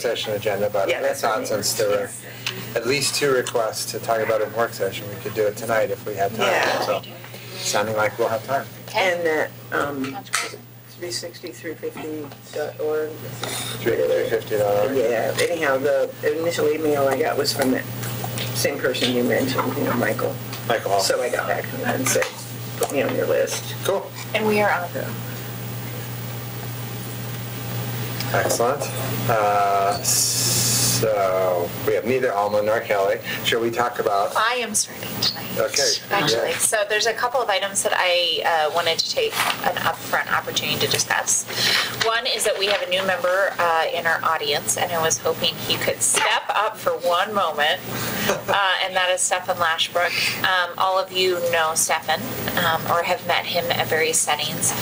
session agenda, but I thought since there were at least 2 requests to talk about it in work session, we could do it tonight if we had time. Yeah. So, sounding like we'll have time. And that 360throughfifty.org. 350. Yeah. Anyhow, the initial email I got was from that same person you mentioned, Michael. Michael Hall. So I got back to that and said, put me on your list. Cool. And we are on. Excellent. So we have neither Alma nor Kelly. Shall we talk about? I am starting tonight. Okay. Actually, Yeah. so there's a couple of items that I wanted to take an upfront opportunity to discuss. One is that we have a new member in our audience, and I was hoping he could step up for one moment, and that is Stefan Lashbrook. All of you know Stefan or have met him at various settings.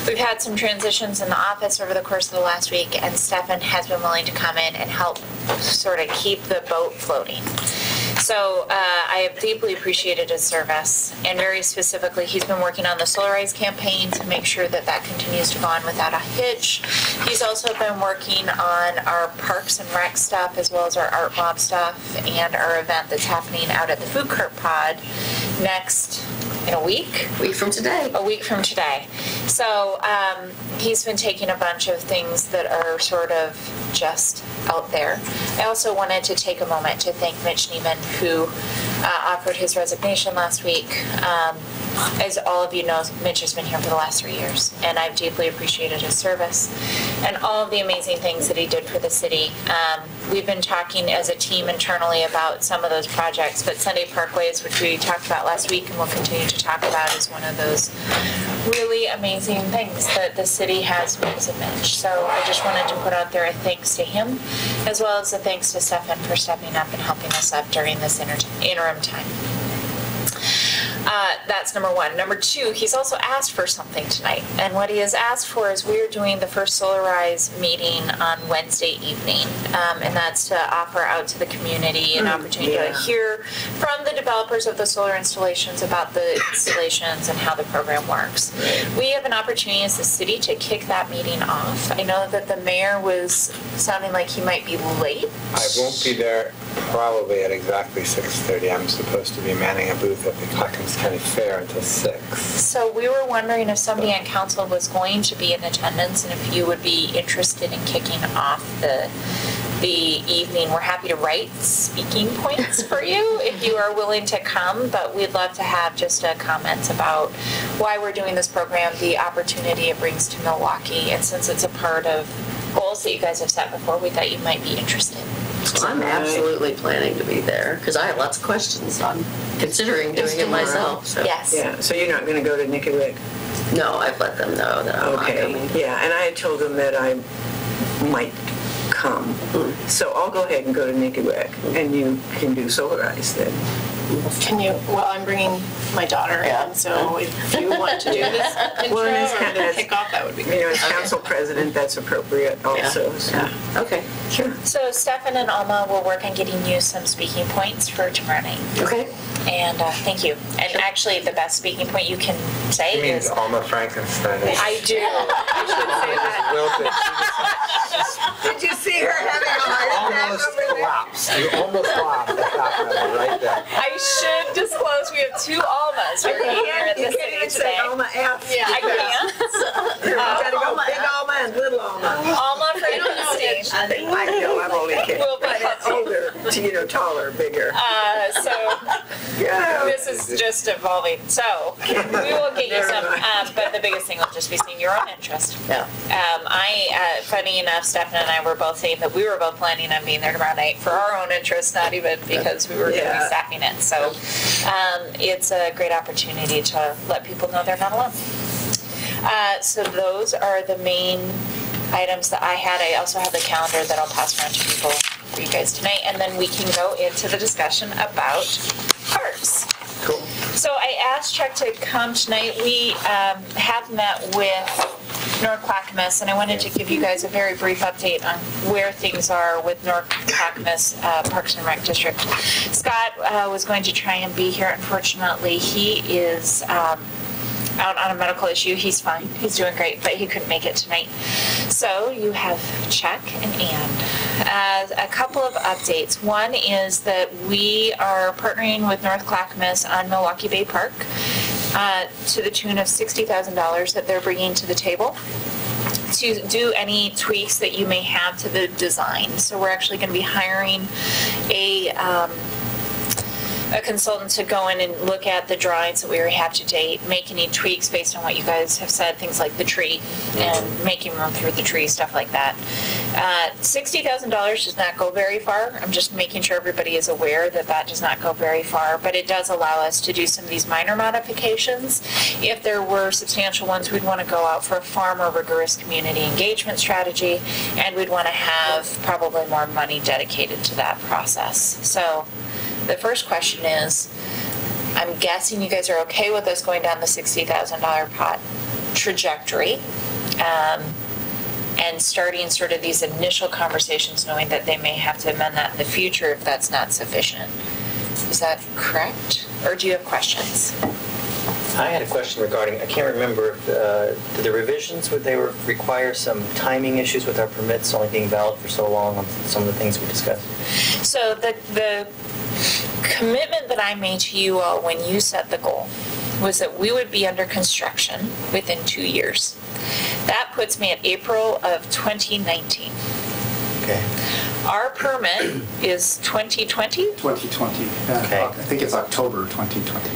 We've had some transitions in the office over the course of the last week, and Stefan has been willing to come in and help sort of keep the boat floating. So I have deeply appreciated his service, and very specifically, he's been working on the Solarize campaign to make sure that that continues to go on without a hitch. He's also been working on our Parks and Rec stuff, as well as our Art Mob stuff, and our event that's happening out at the Food Court Pod next in a week? A week from today. A week from today. So he's been taking a bunch of things that are sort of just out there. I also wanted to take a moment to thank Mitch Neiman, who offered his resignation last week. As all of you know, Mitch has been here for the last 3 years, and I've deeply appreciated his service and all of the amazing things that he did for the city. We've been talking as a team internally about some of those projects, but Sunday Parkways, which we talked about last week and will continue to talk about, is one of those really amazing things that the city has because of Mitch. So I just wanted to put out there a thanks to him, as well as a thanks to Stefan for stepping up and helping us up during this interim time. That's number one. Number two, he's also asked for something tonight. And what he has asked for is we're doing the first Solarize meeting on Wednesday evening. And that's to offer out to the community an opportunity to hear from the developers of the solar installations about the installations and how the program works. We have an opportunity as the city to kick that meeting off. I know that the mayor was sounding like he might be late. I won't be there probably at exactly 6:30. I'm supposed to be manning a booth at the Clackamas County Fair until 6. So we were wondering if somebody on council was going to be in attendance and if you would be interested in kicking off the evening. We're happy to write speaking points for you if you are willing to come, but we'd love to have just comments about why we're doing this program, the opportunity it brings to Milwaukie, and since it's a part of goals that you guys have set before, we thought you might be interested. I'm absolutely planning to be there because I have lots of questions. I'm considering doing it myself. So. Yes. Yeah, so you're not going to go to Nickeywick? No, I've let them know that I'm not coming. Yeah, and I had told them that I might come. So I'll go ahead and go to Nickeywick, and you can do Solarize then. Can you, well, I'm bringing my daughter in, so if you want to do this intro Well, and it's kind or of, kick off, that would be great. as council president, that's appropriate also. Yeah. Okay. Sure. So Stefan and Alma will work on getting you some speaking points for tomorrow night. Okay. And thank you. And actually, the best speaking point you can say He means is... Alma Frankenstein. I do. I should say that. Did you see her having a heart attack Almost over there? collapsed. You almost collapsed at that moment, right there. I should disclose we have two Almas working here at the You can't city even say today. Alma F. Yeah, I can't. You've got to go big Alma and little Alma. Alma Frankenstein. I know, I'm only kidding. Will be But older, taller, bigger. So Yeah. this is just evolving. So we will get you some, but the biggest thing will just be seeing your own interest. Yeah. Funny enough, Stefan and I were both saying that we were both planning on being there tomorrow night for our own interest, not even because we were going to be staffing it. So it's a great opportunity to let people know they're not alone. So those are the main items that I had. I also have the calendar that I'll pass around to people for you guys tonight, and then we can go into the discussion about parks. Cool. So I asked Chuck to come tonight. We have met with North Clackamas, and I wanted to give you guys a very brief update on where things are with North Clackamas Parks and Rec District. Scott was going to try and be here. Unfortunately, he is out on a medical issue. He's fine. He's doing great, but he couldn't make it tonight. So you have Chuck and Ann. a couple of updates. One is that we are partnering with North Clackamas on Milwaukie Bay Park to the tune of $60,000 that they're bringing to the table to do any tweaks that you may have to the design. So we're actually going to be hiring a consultant to go in and look at the drawings that we already have to date, make any tweaks based on what you guys have said, things like the tree and making room through the tree, stuff like that. $60,000 does not go very far. I'm just making sure everybody is aware that that does not go very far, but it does allow us to do some of these minor modifications. If there were substantial ones, we'd want to go out for a far more rigorous community engagement strategy, and we'd want to have probably more money dedicated to that process. So the first question is, I'm guessing you guys are okay with us going down the $60,000 pot trajectory and starting sort of these initial conversations, knowing that they may have to amend that in the future if that's not sufficient. Is that correct? Or do you have questions? I had a question regarding, I can't remember, if the revisions, would they require some timing issues with our permits only being valid for so long on some of the things we discussed? So the commitment that I made to you all when you set the goal was that we would be under construction within 2 years. That puts me at April of 2019. Okay. Our permit is 2020? 2020. Okay. I think it's October 2020.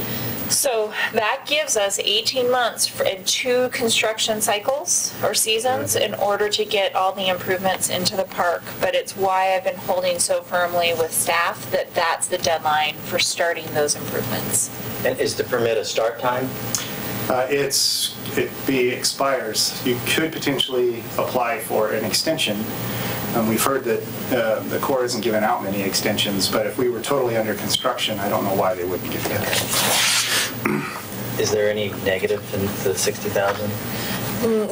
So that gives us 18 months in 2 construction cycles or seasons in order to get all the improvements into the park. But it's why I've been holding so firmly with staff that that's the deadline for starting those improvements. And is the permit a start time? It expires. You could potentially apply for an extension. We've heard that the Corps hasn't given out many extensions, but if we were totally under construction, I don't know why they wouldn't give it. Is there any negative in the 60,000?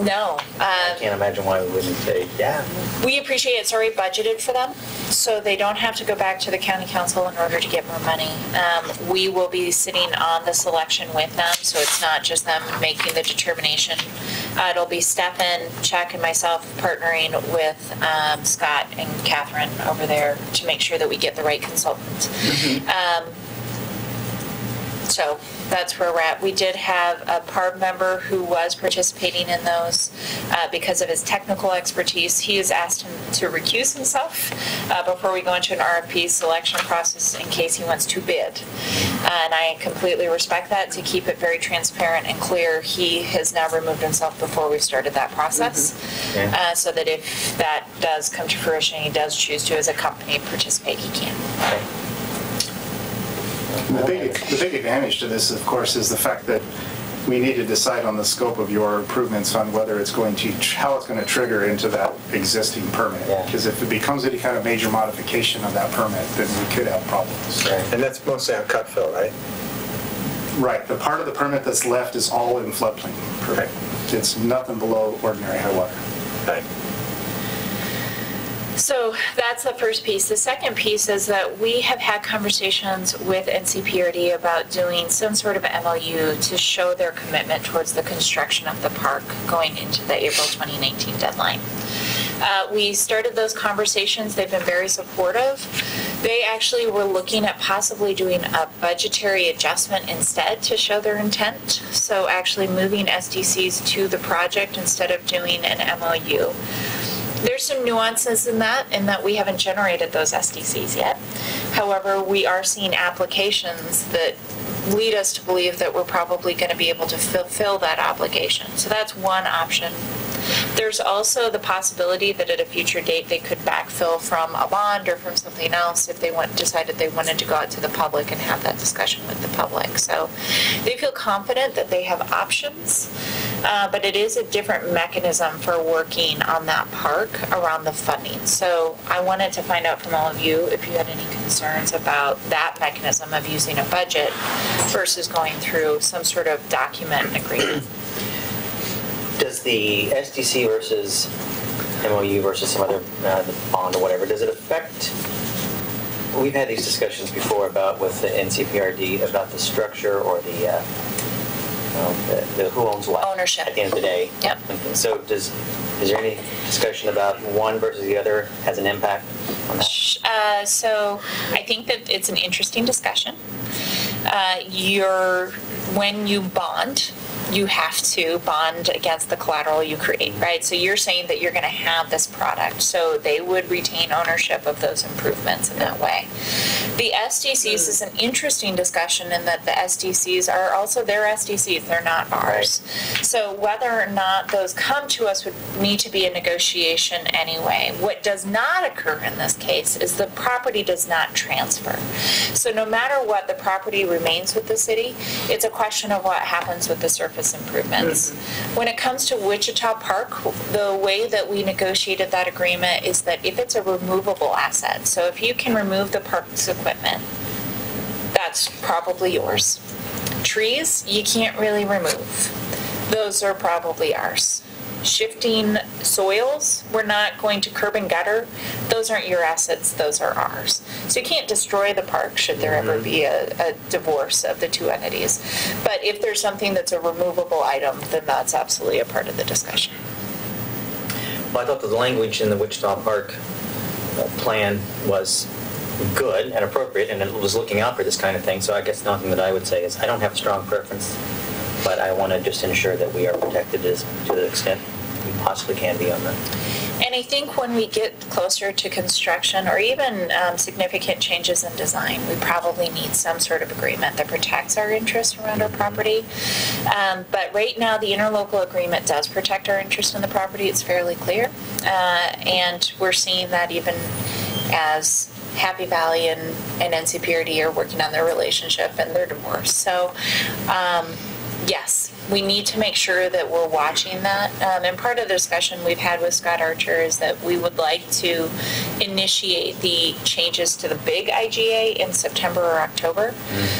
No. I can't imagine why we wouldn't say, yeah. We appreciate it's already budgeted for them, so they don't have to go back to the county council in order to get more money. We will be sitting on the selection with them, so it's not just them making the determination. It'll be Stefan, Chuck, and myself partnering with Scott and Catherine over there to make sure that we get the right consultant. So that's where we're at. We did have a PARB member who was participating in those because of his technical expertise. He has asked him to recuse himself before we go into an RFP selection process in case he wants to bid. And I completely respect that. To keep it very transparent and clear, he has now removed himself before we started that process. So that if that does come to fruition, he does choose to, as a company, participate, he can. The big advantage to this, of course, is the fact that we need to decide on the scope of your improvements on whether it's going to, how it's going to trigger into that existing permit. Because if it becomes any kind of major modification of that permit, then we could have problems. And that's mostly on cut fill, right? Right. The part of the permit that's left is all in floodplain. Correct. It's nothing below ordinary high water. Right. So that's the first piece. The second piece is that we have had conversations with NCPRD about doing some sort of MOU to show their commitment towards the construction of the park going into the April 2019 deadline. We started those conversations. They've been very supportive. They actually were looking at possibly doing a budgetary adjustment instead to show their intent. So actually moving SDCs to the project instead of doing an MOU. There's some nuances in that we haven't generated those SDCs yet. However, we are seeing applications that lead us to believe that we're probably going to be able to fulfill that obligation. So that's one option. There's also the possibility that at a future date they could backfill from a bond or from something else if they decided they wanted to go out to the public and have that discussion with the public. So they feel confident that they have options, but it is a different mechanism for working on that park around the funding. So I wanted to find out from all of you if you had any concerns about that mechanism of using a budget versus going through some sort of document and agreement. Does the SDC versus MOU versus some other bond or whatever, does it affect, we've had these discussions before about with the NCPRD about the structure or the who owns what? Ownership. At the end of the day. Yep. So Is there any discussion about one versus the other has an impact on that? So I think that it's an interesting discussion. When you bond, you have to bond against the collateral you create, right? So you're saying that you're going to have this product, so they would retain ownership of those improvements in that way. The SDCs is an interesting discussion in that the SDCs are also their SDCs, they're not ours. Right. So whether or not those come to us would need to be a negotiation anyway. What does not occur in this case is the property does not transfer. So no matter what, the property remains with the city. It's a question of what happens with the surface improvements. When it comes to Wichita Park, the way that we negotiated that agreement is that if it's a removable asset, so if you can remove the park's equipment, that's probably yours. Trees, you can't really remove. Those are probably ours. Shifting soils, we're not going to curb and gutter. Those aren't your assets, those are ours. So you can't destroy the park should there ever be a divorce of the two entities. But if there's something that's a removable item, then that's absolutely a part of the discussion. Well, I thought that the language in the Wichita Park plan was good and appropriate, and it was looking out for this kind of thing. So I guess nothing that I would say is I don't have a strong preference, but I want to just ensure that we are protected to the extent we possibly can be on that. And I think when we get closer to construction or even significant changes in design, we probably need some sort of agreement that protects our interests around our property. But right now, the interlocal agreement does protect our interest in the property. It's fairly clear. And we're seeing that even as Happy Valley and NCPRD are working on their relationship and their divorce. So, yes, we need to make sure that we're watching that. And part of the discussion we've had with Scott Archer is that we would like to initiate the changes to the big IGA in September or October.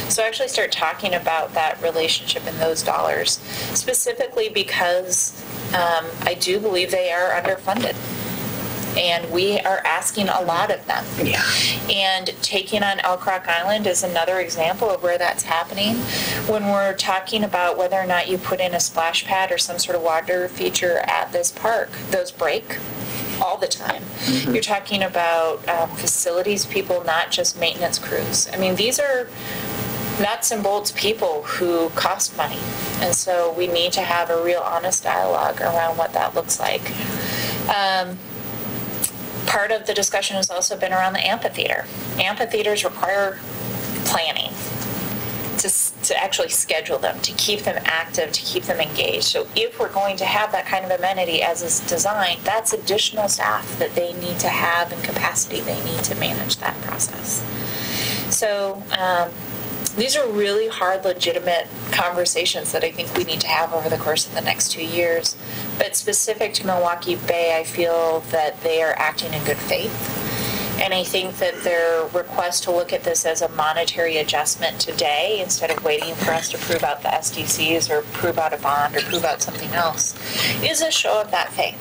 So actually start talking about that relationship and those dollars, specifically because I do believe they are underfunded. And we are asking a lot of them. Yeah. And taking on Elk Rock Island is another example of where that's happening. When we're talking about whether or not you put in a splash pad or some sort of water feature at this park, those break all the time. You're talking about facilities people, not just maintenance crews. I mean, these are nuts and bolts people who cost money. And so we need to have a real honest dialogue around what that looks like. Part of the discussion has also been around the amphitheater. Amphitheaters require planning to actually schedule them, to keep them active, to keep them engaged. So if we're going to have that kind of amenity as is designed, that's additional staff that they need to have and capacity they need to manage that process. So these are really hard, legitimate conversations that I think we need to have over the course of the next 2 years. But specific to Milwaukie Bay, I feel that they are acting in good faith. And I think that their request to look at this as a monetary adjustment today, instead of waiting for us to prove out the SDCs or prove out a bond or prove out something else, is a show of that faith.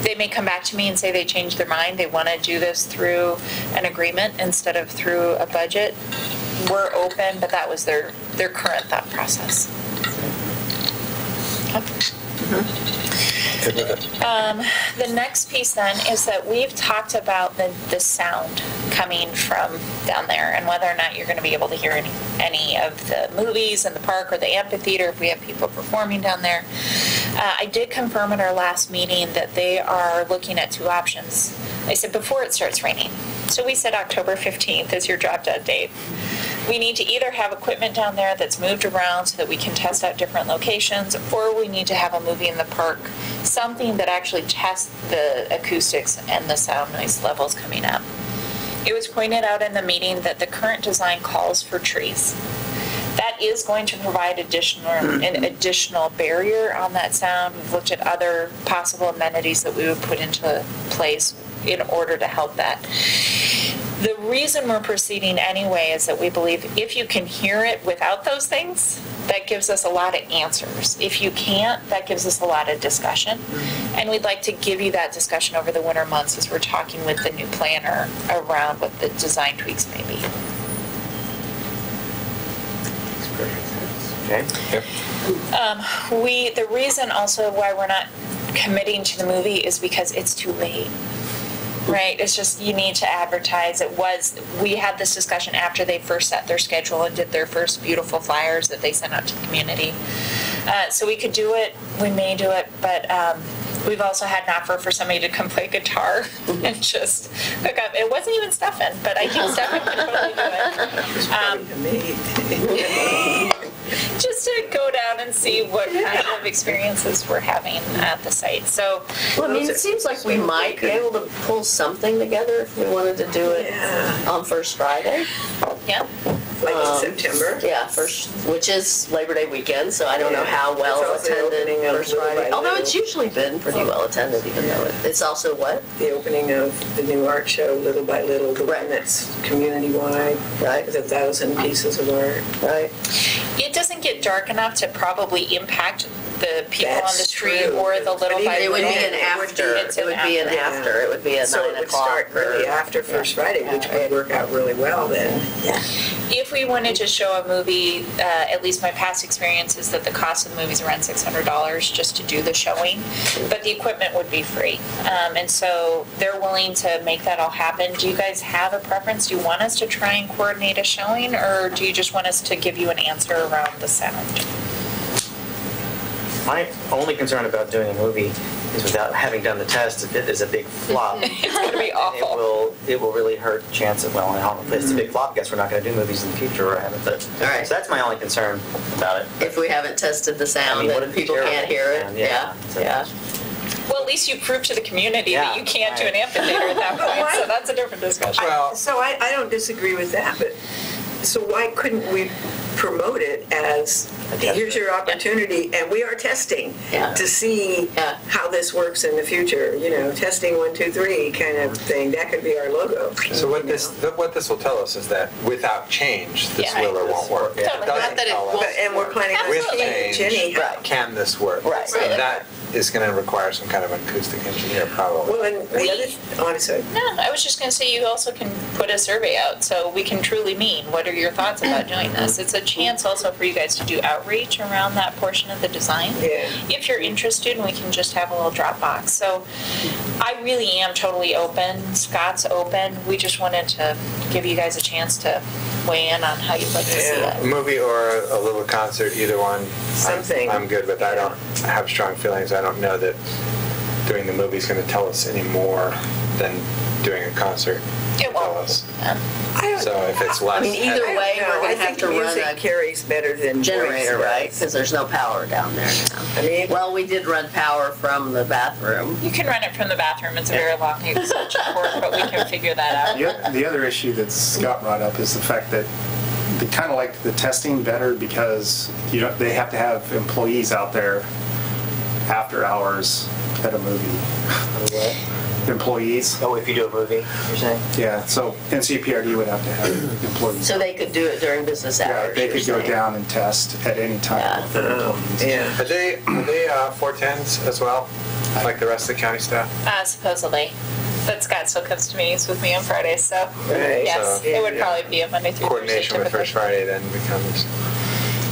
They may come back to me and say they changed their mind. They want to do this through an agreement instead of through a budget. We're open, but that was their current thought process. The next piece then is that we've talked about the sound coming from down there and whether or not you're going to be able to hear any of the movies in the park or the amphitheater if we have people performing down there. I did confirm at our last meeting that they are looking at two options. I said before it starts raining. So we said October 15th is your drop-dead date. We need to either have equipment down there that's moved around so that we can test out different locations, or we need to have a movie in the park, something that actually tests the acoustics and the sound noise levels coming up. It was pointed out in the meeting that the current design calls for trees. That is going to provide an additional barrier on that sound. We've looked at other possible amenities that we would put into place in order to help that. The reason we're proceeding anyway is that we believe if you can hear it without those things, that gives us a lot of answers. If you can't, that gives us a lot of discussion. And we'd like to give you that discussion over the winter months as we're talking with the new planner around what the design tweaks may be. Okay. The reason also why we're not committing to the movie is because it's too late. Right, it's just you need to advertise. We had this discussion after they first set their schedule and did their first beautiful flyers that they sent out to the community. So we could do it, we may do it, but we've also had an offer for somebody to come play guitar and just hook up. It wasn't even Stefan, but I think Stefan could totally do it. Just to go down and see what kind of experiences we're having at the site. So, well, I mean, it seems like we might be able to pull something together if we wanted to do it on First Friday. yeah. Like in September. Yeah, which is Labor Day weekend, so I don't know how well It's also the attended opening of First Little by Friday. Although Little. it's usually been pretty well attended, even though it's also what? The opening of the new art show, Little by Little, the one that's community-wide, Right. with 1,000 pieces of art. Right. It doesn't get dark enough to probably impact the people on the That's street true. or the Little But by even It would be Little. an after. It's It would be an after. after. It would be at So 9 it would o'clock. start really after First Friday, which would work out really well then. If we wanted to show a movie, at least my past experience is that the cost of the movie is around $600 just to do the showing, but the equipment would be free. And so they're willing to make that all happen. Do you guys have a preference? Do you want us to try and coordinate a showing, or do you just want us to give you an answer around the sound? My only concern about doing a movie is without having done the test, if it is a big flop, It's going to be awful. it will really hurt chance of, well, I don't know if it's a big flop, I guess we're not going to do movies in the future, or I haven't, but, All right. so that's my only concern about it. If we haven't tested the sound, I mean, what then if it's people can't hear it. terrible? Yeah. Yeah. Well, at least you proved to the community that Yeah, you can't do an right. amphitheater at that But point, why- so that's a different discussion. Well, So I don't disagree with that, but, so why couldn't we promote it as, here's your opportunity, and we are testing Yeah. to see Yeah. how this works in the future, testing 1, 2, 3 kind of thing. That could be our logo. so what this will tell us is that without change, this Yeah. will or won't work. Yeah. It doesn't tell us And we're planning on with change change, anyhow. can this work? Right. And that is going to require some kind of an acoustic engineer probably. Well, and the other, honestly, No, I was just going to say you also can put a survey out so we can truly mean what are your thoughts about doing this. It's a chance also for you guys to do outreach around that portion of the design. Yeah. If you're interested, and we can just have a little Dropbox. So I really am totally open. Scott's open. We just wanted to give you guys a chance to weigh in on how you'd like to see Yeah. it. A movie or a little concert, either one. Something. I'm good with. I don't have strong feelings. I don't know that doing the movie is going to tell us any more than doing a concert It will tell won't. us. I don't. So if it's less, I mean, either I way, don't know. we're I gonna have think to run music a carries better than generator, voice right? does. Because there's no power down there now. I mean, Well, we did run power from the bathroom. You can run it from the bathroom. It's a very long extension cord, but we can figure that out. The other issue that Scott brought up is the fact that they kind of like the testing better because they have to have employees out there after hours at a movie. Employees. Oh, if you do a movie, you're saying? Yeah, so NCPRD would have to have employees. So they could do it during business Yeah, hours. they you're could go saying. down and test at any time Yeah. with their employees. yeah. are they 410s as well, like the rest of the county staff? Supposedly. But Scott still comes to meetings with me on Fridays, so Right. yes, So, it would yeah. probably be a Monday through Thursday Coordination with typically. First Friday then becomes.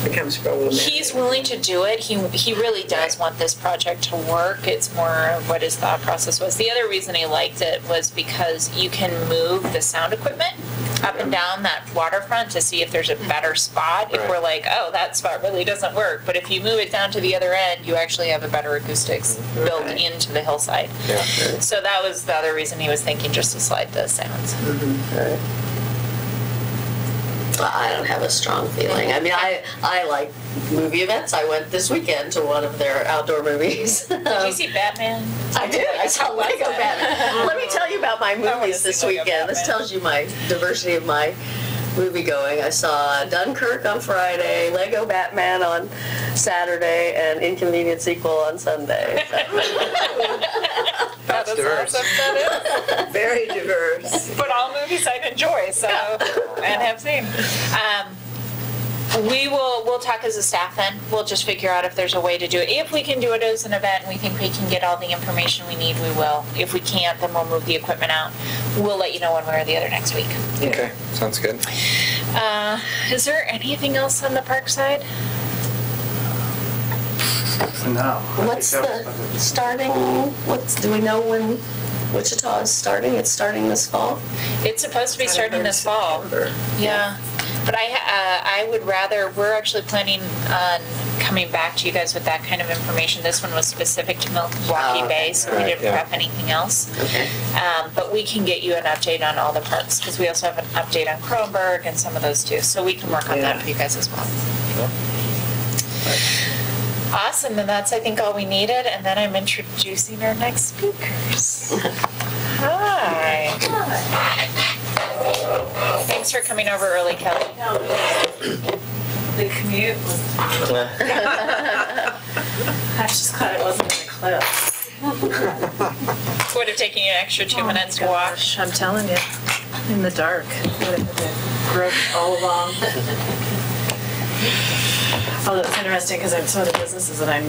Problematic. He's willing to do it. He really does want this project to work. It's more of what his thought process was. The other reason he liked it was because you can move the sound equipment up and down that waterfront to see if there's a better spot. If Right. we're like, oh, that spot really doesn't work. But if you move it down to the other end, you actually have a better acoustics built into the hillside. Yeah. So that was the other reason he was thinking just to slide the sounds. Right. Well, I don't have a strong feeling. I mean, I like movie events. I went this weekend to one of their outdoor movies. Did you see Batman? I did. I saw How was Lego it? Batman. Let me tell you about my wanna movies see this Lego weekend. This Batman. tells you my diversity of my movie going. I saw Dunkirk on Friday, Lego Batman on Saturday, and Inconvenient Sequel on Sunday. So. That's diverse. Awesome. That is. Very diverse. But all movies I enjoy, so and have seen. We'll talk as a staff then. We'll just figure out if there's a way to do it. If we can do it as an event and we think we can get all the information we need, we will. If we can't, then we'll move the equipment out. We'll let you know one way or the other next week. Okay, sounds good. Is there anything else on the park side? for now. What's the starting, do we know when Wichita is starting? It's starting this fall? It's supposed to be starting this fall. Yeah. But I would rather, we're actually planning on coming back to you guys with that kind of information. This one was specific to Milwaukie Bay, so we didn't prep anything else. Okay. But we can get you an update on all the parks, because we also have an update on Kronberg and some of those too. So we can work on that for you guys as well. Awesome, and that's, I think, all we needed. And then I'm introducing our next speakers. Hi. Thanks for coming over early, Kelly. The commute was... I just glad it wasn't in the cliff. Would have taken you an extra 2 minutes to walk. Gosh, I'm telling you, in the dark. Would have had to grope all along. Although it's interesting because some of the businesses that I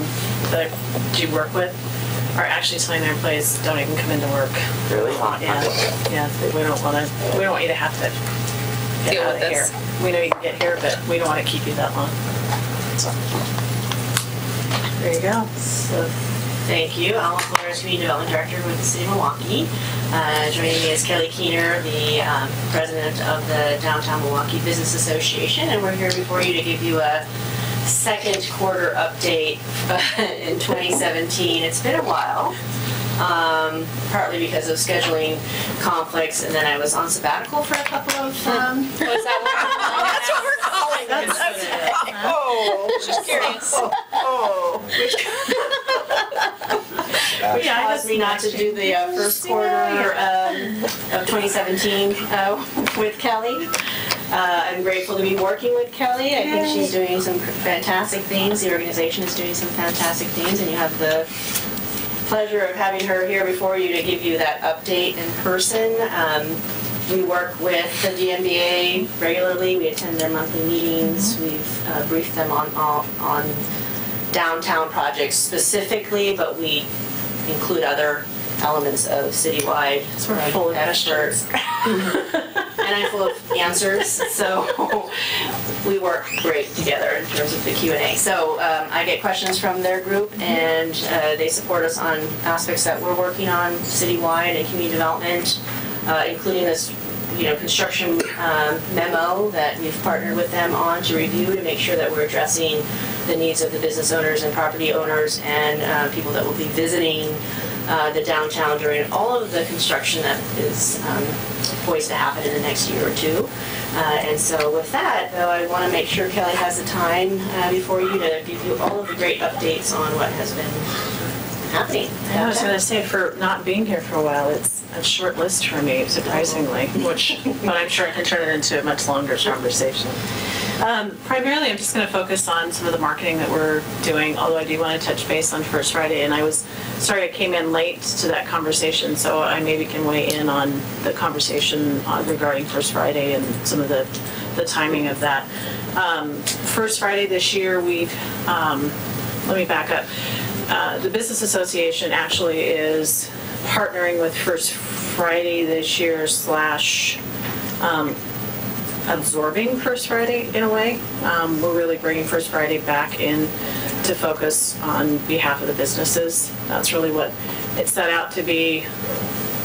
do work with are actually telling their employees don't even come into work. Really? Yeah. We don't want you to have to get Deal out with of this. here. We know you can get here, but we don't want to keep you that long. So there you go. So, thank you. Alma Flores, Community Development Director with the City of Milwaukie. Joining me is Kelly Keener, the President of the Downtown Milwaukie Business Association, and we're here before you to give you a second quarter update in 2017. It's been a while, partly because of scheduling conflicts, and then I was on sabbatical for a couple of... Was that what That's what we're calling it. Oh, just curious. Yeah, I just not to do the first quarter of 2017 with Kelly. I'm grateful to be working with Kelly. I think she's doing some fantastic things. The organization is doing some fantastic things, and you have the pleasure of having her here before you to give you that update in person. We work with the DMBA regularly. We attend their monthly meetings. We've briefed them on downtown projects specifically, but we include other elements of citywide full of efforts. And I'm full of answers, so we work great together in terms of the Q&A. So I get questions from their group, and they support us on aspects that we're working on citywide and community development, including this construction memo that we've partnered with them on to review to make sure that we're addressing the needs of the business owners and property owners and people that will be visiting the downtown during all of the construction that is poised to happen in the next year or two. And so with that, though, I want to make sure Kelly has the time before you to give you all of the great updates on what has been happening. I was going to say, for not being here for a while, it's a short list for me, surprisingly, but I'm sure I can turn it into a much longer conversation. Primarily, I'm just going to focus on some of the marketing that we're doing, although I do want to touch base on First Friday, and I was sorry I came in late to that conversation, so I maybe can weigh in on the conversation regarding First Friday and some of the timing of that. First Friday this year, we've, let me back up. The Business Association actually is partnering with First Friday this year / absorbing First Friday in a way. We're really bringing First Friday back in to focus on behalf of the businesses. That's really what it set out to be.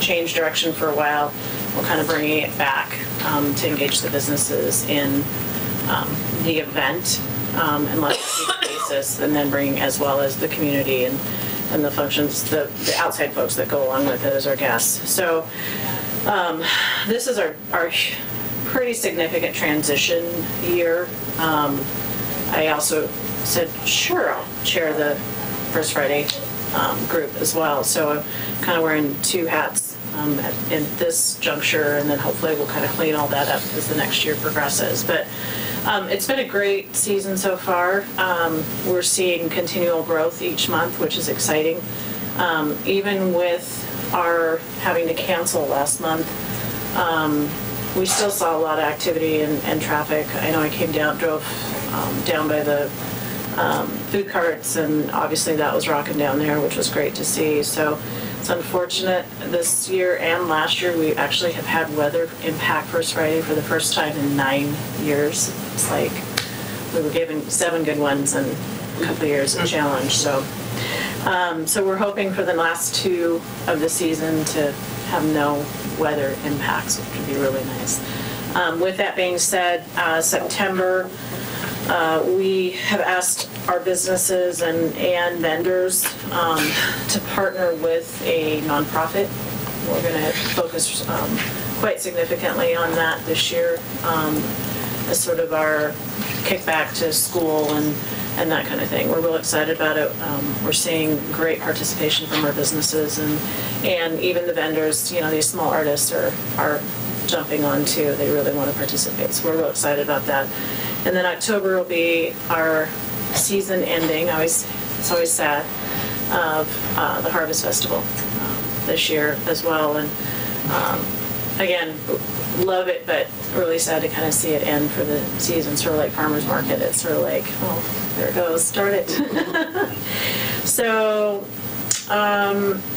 Change direction for a while. We're kind of bringing it back to engage the businesses in the event and less basis, and then bringing as well as the community and the functions, the outside folks that go along with it as our guests. So this is our pretty significant transition year. I also said, sure, I'll chair the First Friday group as well. So I'm kind of wearing two hats in this juncture, and then hopefully we'll kind of clean all that up as the next year progresses. But it's been a great season so far. We're seeing continual growth each month, which is exciting. Even with our having to cancel last month, we still saw a lot of activity and traffic. I know I drove down by the food carts, and obviously that was rocking down there, which was great to see. So it's unfortunate this year and last year we actually have had weather impact First Friday for the first time in 9 years. It's like we were given 7 good ones and a couple of years of challenge. So So we're hoping for the last 2 of the season to have no weather impacts, which would be really nice. With that being said, September, we have asked our businesses and vendors to partner with a nonprofit. We're going to focus quite significantly on that this year as sort of our kickback to school and that kind of thing. We're real excited about it. We're seeing great participation from our businesses and even the vendors, these small artists are jumping on too. They really want to participate. So we're real excited about that. And then October will be our season ending. It's always sad, of the Harvest Festival this year as well. And again, love it, but really sad to kind of see it end for the season. Sort of like farmers market. It's sort of like, oh, there it goes, darn it. So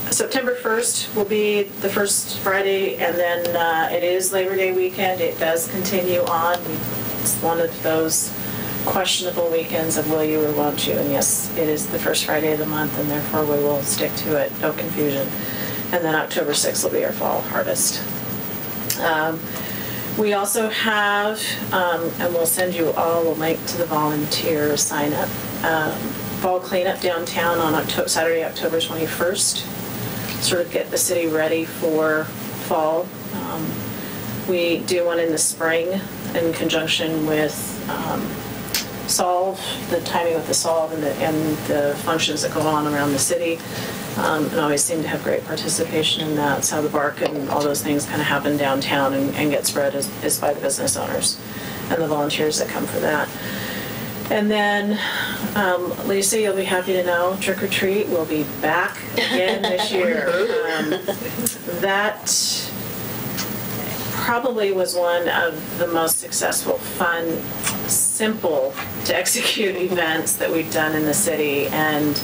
September 1st will be the first Friday, and then it is Labor Day weekend. It does continue on. It's one of those questionable weekends of will you or won't you, and yes, it is the first Friday of the month, and therefore we will stick to it, no confusion. And then October 6th will be our fall harvest. We also have, and we'll send you all a link to the volunteer sign up, fall cleanup downtown on Saturday, October 21st. Sort of get the city ready for fall. We do one in the spring in conjunction with Solve, the timing with the Solve and the functions that go on around the city. And always seem to have great participation in that. So the bark and all those things kind of happen downtown and get spread is by the business owners and the volunteers that come for that. And then, Lisa, you'll be happy to know, Trick or Treat will be back again this year. That probably was one of the most successful, fun, simple to execute events that we've done in the city, and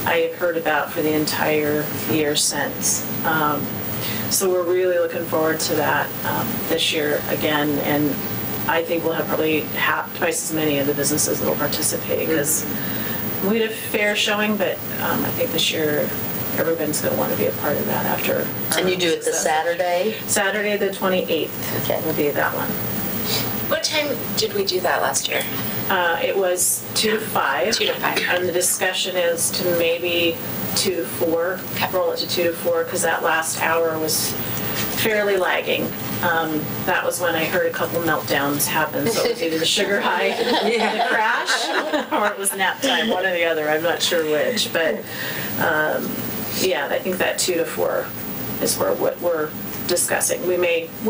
I have heard about for the entire year since. So we're really looking forward to that this year again, and I think we'll have probably twice as many of the businesses that will participate, because we had a fair showing, but I think this year everyone's going to want to be a part of that after. And you do it this Saturday? Saturday the 28th will be that one. What time did we do that last year? It was 2 to 5. 2 to 5. And the discussion is to maybe 2 to 4, roll it to 2 to 4, because that last hour was fairly lagging. That was when I heard a couple meltdowns happen. So it was either the sugar high, the crash, or it was nap time, one or the other. I'm not sure which. But yeah, I think that 2 to 4 is what we're discussing. We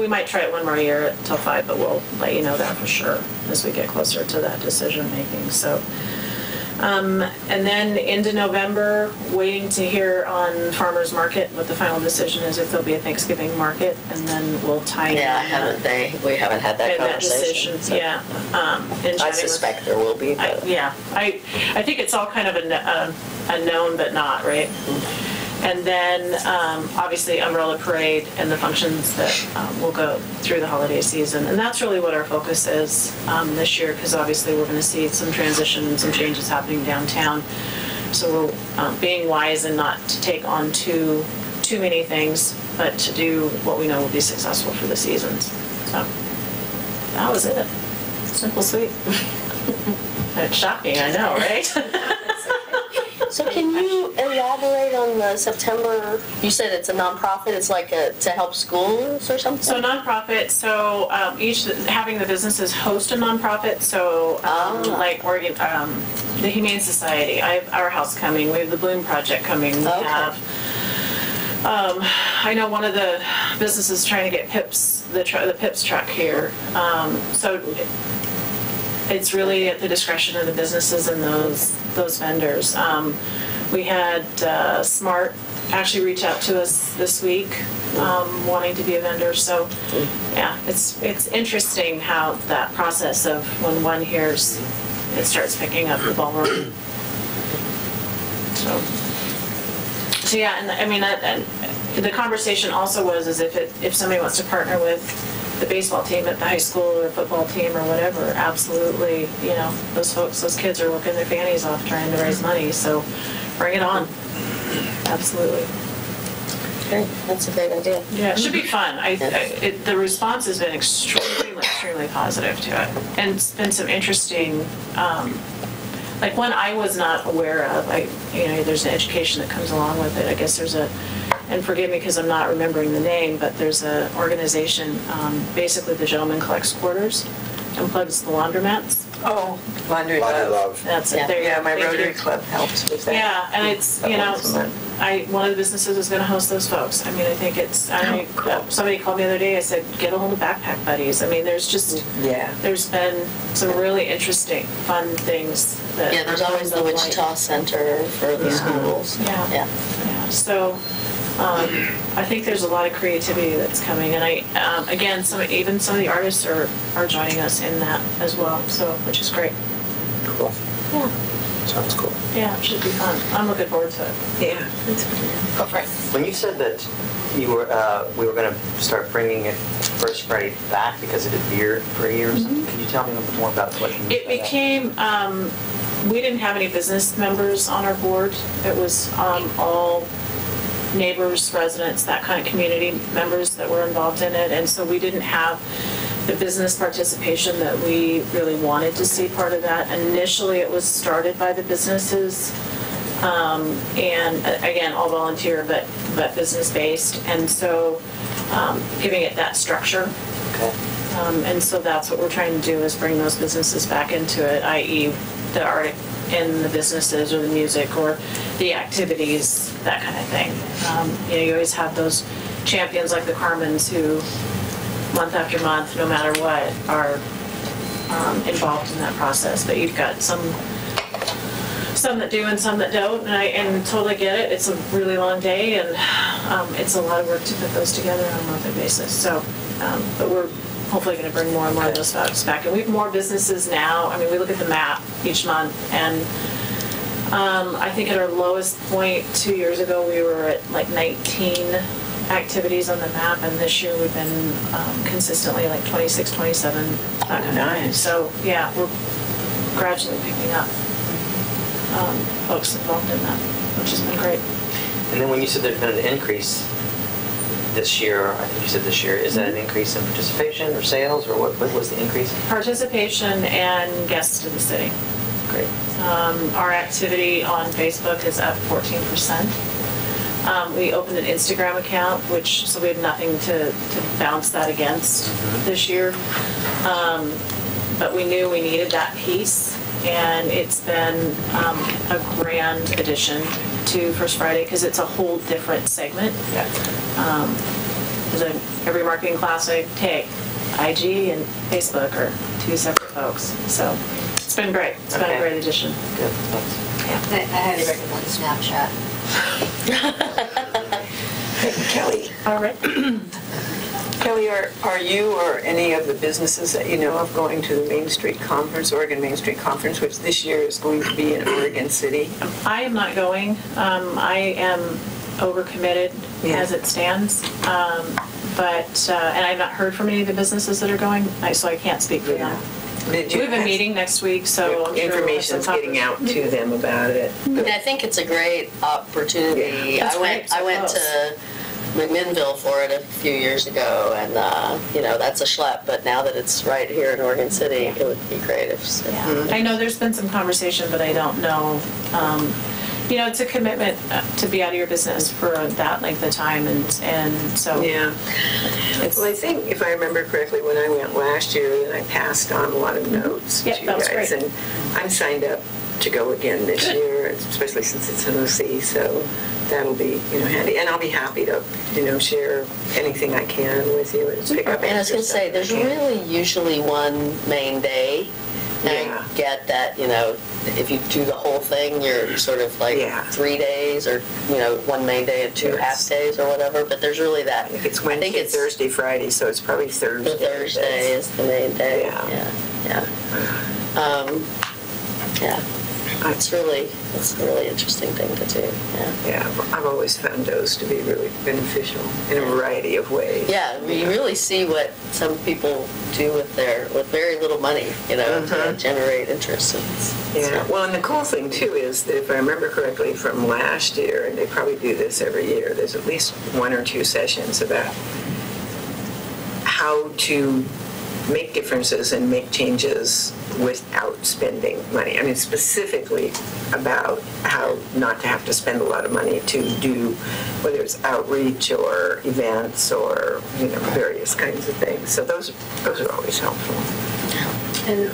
might try it one more year until 5, but we'll let you know that for sure as we get closer to that decision making. So, and then into November, waiting to hear on Farmers Market what the final decision is, if there'll be a Thanksgiving market, and then we'll tie in. Yeah, we haven't had that conversation. So. Yeah. I suspect there will be. But. I think it's all kind of a known but not, right? Mm-hmm. And then, obviously, Umbrella Parade and the functions that will go through the holiday season. And that's really what our focus is this year, because obviously we're going to see some transition and some changes happening downtown. So we're being wise and not to take on too many things, but to do what we know will be successful for the seasons. So that was it. Simple, sweet. It's shocking, I know, right? So can you elaborate on the September, you said it's a nonprofit, it's like to help schools or something? So nonprofit, so each, having the businesses host a nonprofit, so like Oregon, the Humane Society, I have Our House coming, we have the Bloom Project coming, we have, I know one of the businesses trying to get Pips, the Pips truck here, so it's really at the discretion of the businesses and those vendors. We had Smart actually reach out to us this week, wanting to be a vendor. So, yeah, it's interesting how that process of when one hears, it starts picking up the ball rolling. So yeah, and I mean, and the conversation also was as if somebody wants to partner with the baseball team at the high school or football team or whatever, absolutely, those kids are working their fannies off trying to raise money, so bring it on. absolutely. Great, that's a great idea. Yeah, it should be fun. The response has been extremely positive to it. And it's been some interesting, like one I was not aware of. There's an education that comes along with it. I guess there's and forgive me because I'm not remembering the name, but there's an organization, basically the gentleman collects quarters and plugs the laundromats. Oh, Laundry Love. That's it. Yeah, my Rotary Club helps with that. Yeah, and it's, one of the businesses is going to host those folks. I mean, I think it's, somebody called me the other day, I said, get a hold of Backpack Buddies. I mean, there's been some really interesting, fun things. There's always the Wichita Center for the schools. Yeah. So, I think there's a lot of creativity that's coming, and again, even some of the artists are joining us in that as well, so which is great. Cool. Yeah. Sounds cool. Yeah, it should be fun. I'm looking forward to it. Yeah. Go for it. When you said that we were going to start bringing it First Friday back because it had veered for a year or something, can you tell me a little bit more about what you mean? It became. We didn't have any business members on our board. It was all neighbors, residents, that kind of community members that were involved in it, and so we didn't have the business participation that we really wanted to see part of that. Initially, it was started by the businesses, and again, all volunteer, but business-based, and so giving it that structure. Okay. And so that's what we're trying to do, is bring those businesses back into it, i.e. the art in the businesses or the music or the activities, that kind of thing. You always have those champions like the Carmens who, month after month, no matter what, are involved in that process. But you've got some that do and some that don't, and totally get it. It's a really long day, and it's a lot of work to put those together on a monthly basis. So, but we're hopefully going to bring more and more of those folks back. And we have more businesses now. I mean, we look at the map each month, and I think at our lowest point 2 years ago, we were at like 19 activities on the map, and this year we've been consistently like 26, 27. Nice. So yeah, we're gradually picking up folks involved in that, which has been great. And then when you said there's been an increase this year, I think you said this year, is that an increase in participation or sales, or what was the increase? Participation and guests to the city. Great. Our activity on Facebook is up 14%. We opened an Instagram account, so we had nothing to bounce that against this year. But we knew we needed that piece, and it's been a grand addition to First Friday because it's a whole different segment. Yeah. Every marketing class I take, IG and Facebook are two separate folks. So it's been great. It's been a great addition. Good. Thanks. I highly recommend Snapchat. Kelly. All right. Kelly, are you or any of the businesses that you know of going to the Main Street Conference, Oregon Main Street Conference, which this year is going to be in Oregon City? I am not going. I am overcommitted as it stands. But and I've not heard from any of the businesses that are going, so I can't speak for them. We have a meeting next week, so I'm sure information's getting out to them about it. And I think it's a great opportunity. Yeah, I went to McMinnville for it a few years ago, and that's a schlep. But now that it's right here in Oregon City, it would be great if. I know there's been some conversation, but I don't know. It's a commitment to be out of your business for that length of time, and so. Yeah. Well, I think if I remember correctly, when I went last year, I passed on a lot of notes to you guys, great. and I'm signed up to go again this year, especially since it's an OC. So that'll be handy, and I'll be happy to share anything I can with you and pick up. And I was going to say, there's really usually one main day. And I get that, if you do the whole thing, you're sort of like 3 days or, one main day and two half days or whatever. But there's really that. I think it's Wednesday, Thursday, Friday, so it's probably Thursday. The Thursday is the main day. Yeah. It's a really interesting thing to do. Yeah, I've always found those to be really beneficial in a variety of ways. Yeah, you really see what some people do with very little money, to generate interest. Well, and the cool thing too is that if I remember correctly from last year, and they probably do this every year, there's at least 1 or 2 sessions about how to make differences and make changes without spending money. I mean, specifically about how not to have to spend a lot of money to do, whether it's outreach or events or, various kinds of things. So those are always helpful. And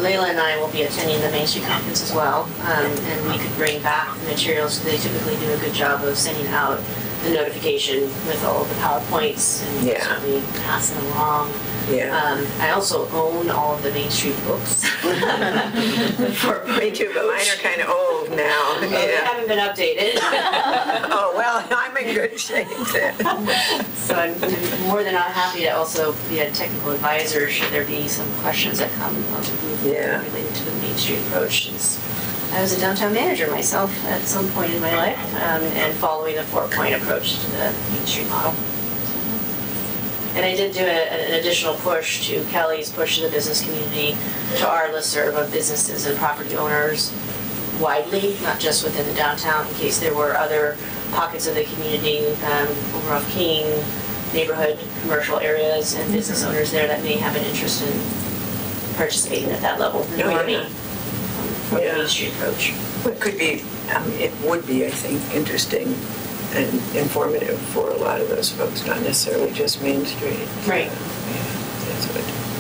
Layla and I will be attending the Main Street Conference as well, and we could bring back the materials. They typically do a good job of sending out the notification with all of the PowerPoints and certainly pass it along. I also own all of the Main Street books. Me too, but mine are kind of old now. Well, they haven't been updated. Oh, well, I'm in good shape then. So I'm more than happy to also be a technical advisor should there be some questions that come related to the Main Street approach. I was a downtown manager myself at some point in my life, and following a 4-point approach to the Main Street model. And I did do an additional push to Kelly's push to the business community, to our listserv of businesses and property owners widely, not just within the downtown, in case there were other pockets of the community, over off King, neighborhood commercial areas, and business owners there that may have an interest in participating at that level. For the Main Street approach. Well, it would be, I think, interesting and informative for a lot of those folks, not necessarily just Main Street. Right.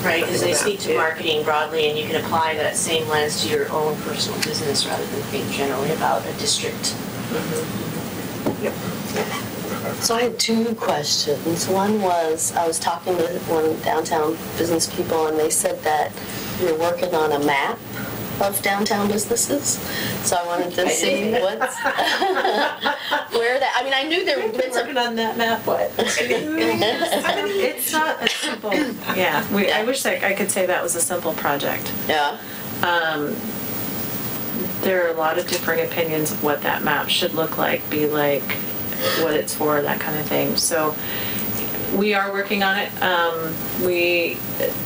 Right, because they speak to marketing broadly, and you can apply that same lens to your own personal business rather than think generally about a district. So I had 2 questions. One was, I was talking to one downtown business people, and they said that you're working on a map of downtown businesses. So I wanted to see where that, I mean, I knew there would be Working on that map, what? It's not a simple, I wish I could say that was a simple project. Yeah. There are a lot of different opinions of what that map should look like, be like, what it's for, that kind of thing. So we are working on it. We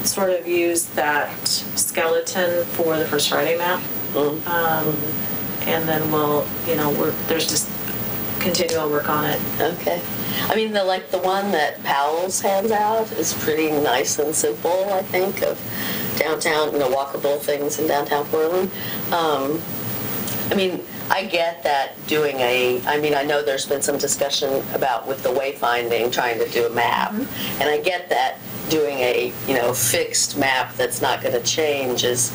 sort of use that skeleton for the First Friday map. And then there's just continual work on it. Okay. I mean, the one that Powell's hands out is pretty nice and simple, I think, of downtown, walkable things in downtown Portland. I mean, I get that I know there's been some discussion about with the wayfinding, trying to do a map. And I get that doing a, fixed map that's not going to change is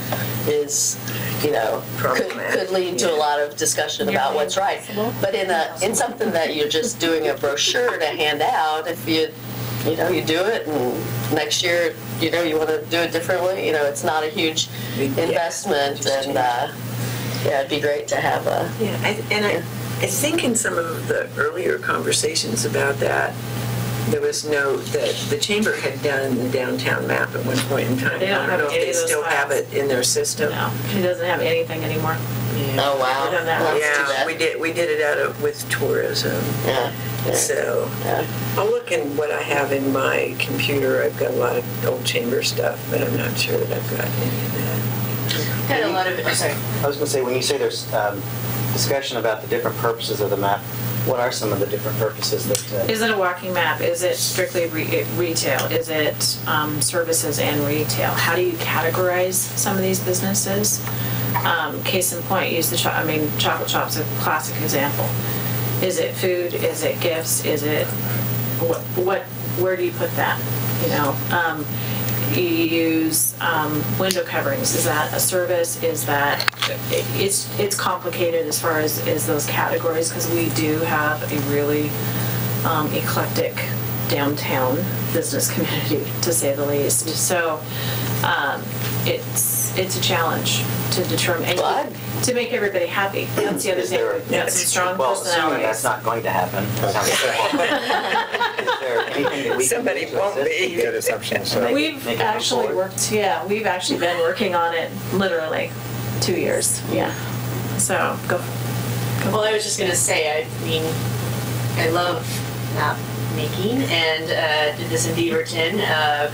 could lead to a lot of discussion about what's right. But in something that you're just doing a brochure to hand out, if you do it, and next year, you want to do it differently, it's not a huge investment, and it'd be great to have a... I think in some of the earlier conversations about that, there was note that the chamber had done the downtown map at one point in time. They don't I don't know if they still have it in their system. No, she doesn't have anything anymore. Oh, wow. We did it with tourism. So I'll look in what I have in my computer. I've got a lot of old chamber stuff, but I'm not sure that I've got any of that. I was going to say, when you say there's discussion about the different purposes of the map, what are some of the different purposes that... Is it a walking map? Is it strictly retail? Is it services and retail? How do you categorize some of these businesses? Case in point, chocolate shop's a classic example. Is it food? Is it gifts? Is it where do you put that? You use window coverings. Is that a service? Is that it's complicated as far as those categories, because we do have a really eclectic downtown business community, to say the least. So it's a challenge to determine and to make everybody happy. That's the other thing. We've got some strong personalities. Assuming that's not going to happen. Is there anything that we Somebody can do to won't assist? be. Good assumption. So We've actually been working on it literally 2 years. Yeah. So go. Well, I was just going to say, I mean, I love map making and did this in Beaverton,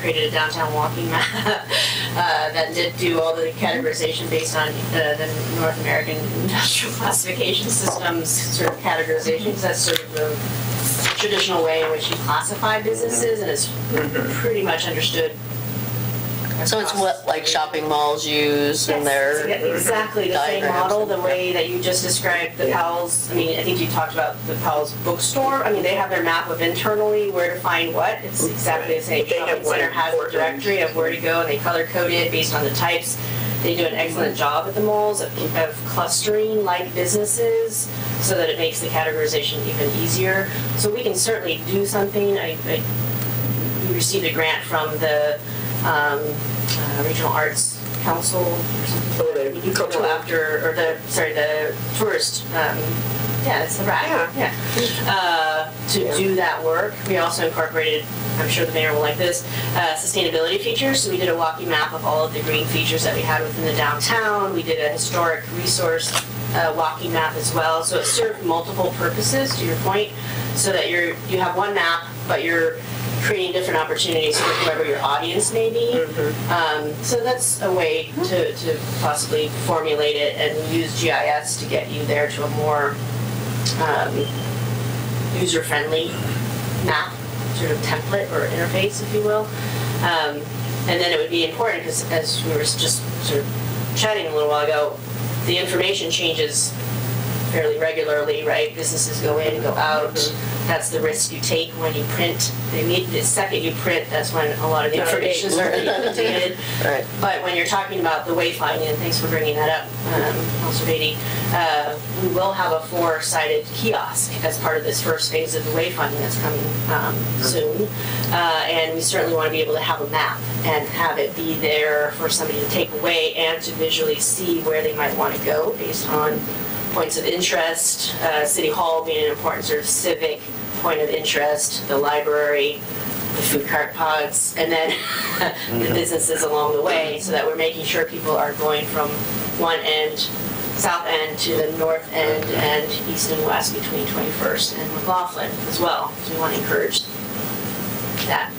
created a downtown walking map that did do all the categorization based on the North American Industrial Classification System's sort of categorization, because that's sort of the traditional way in which you classify businesses, and it's pretty much understood. So it's what like shopping malls use in their exactly the same model, the way that you just described the Powell's. I mean, I think you talked about the Powell's bookstore. I mean, they have their map of internally where to find what. It's exactly the same. Shopping center has a directory of where to go, and they color code it based on the types. They do an excellent job at the malls of clustering like businesses so that it makes the categorization even easier. So we can certainly do something. We received a grant from the Regional Arts Council or something. You could go after, or the tourist, it's the RAC. To do that work. We also incorporated, I'm sure the mayor will like this, sustainability features. So we did a walking map of all of the green features that we had within the downtown. We did a historic resource walking map as well. So it served multiple purposes, to your point, so that you have one map, but you're creating different opportunities for whoever your audience may be. So that's a way to possibly formulate it and use GIS to get you there to a more user-friendly map, sort of template or interface, if you will. And then it would be important, because as we were just sort of chatting a little while ago, the information changes fairly regularly, right? Businesses go in, go out. That's the risk you take when you print. The second you print, that's when a lot of the information is already updated. Right. But when you're talking about the wayfinding, and thanks for bringing that up, Councilor Beatty, we will have a 4-sided kiosk as part of this first phase of the wayfinding that's coming soon. And we certainly want to be able to have a map and have it be there for somebody to take away and to visually see where they might want to go based on points of interest, City Hall being an important sort of civic point of interest, the library, the food cart pods, and then the businesses along the way, so that we're making sure people are going from one end, south end, to the north end and east and west between 21st and McLaughlin as well. So we want to encourage that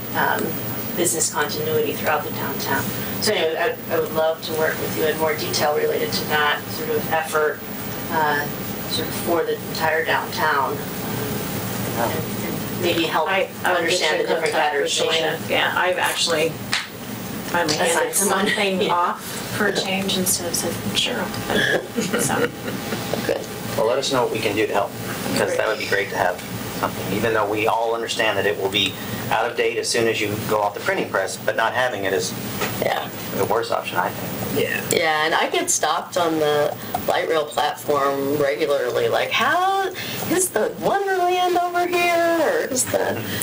business continuity throughout the downtown. So anyway, I would love to work with you in more detail related to that sort of effort sort of for the entire downtown, and maybe help understand the different categorization. Yeah, I've actually finally handed something off for a change instead of saying, sure, I'll do it. So. Good. Well, let us know what we can do to help, because that would be great to have something, even though we all understand that it will be out of date as soon as you go off the printing press, but not having it is the worst option, I think. Yeah, and I get stopped on the light rail platform regularly, like, how is the Wonderland over here? Or is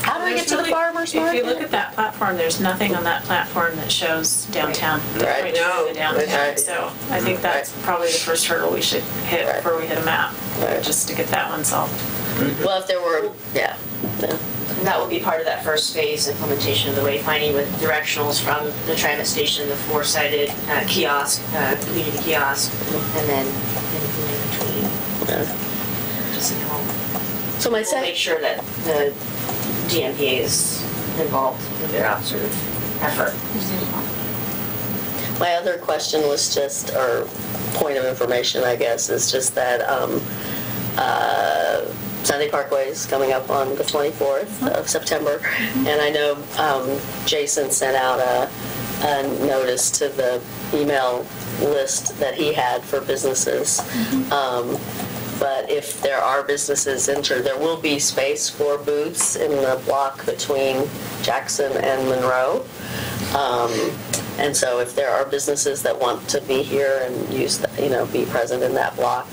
how do I get to the farmer's market? If you look at that platform, there's nothing on that platform that shows downtown. Right. No. The downtown. Right. So I think that's probably the first hurdle we should hit before we hit a map, just to get that one solved. Well, if there were, And that will be part of that first phase implementation of the wayfinding, with directionals from the transit station, the 4-sided kiosk, community kiosk, and then in between. Just so we'll make sure that the DMPA is involved in their sort of effort. My other question was just, or point of information, I guess, is just that Sunday Parkway is coming up on the 24th of September, and I know Jason sent out a notice to the email list that he had for businesses. But if there are businesses entered, there will be space for booths in the block between Jackson and Monroe. And so if there are businesses that want to be here and use, be present in that block,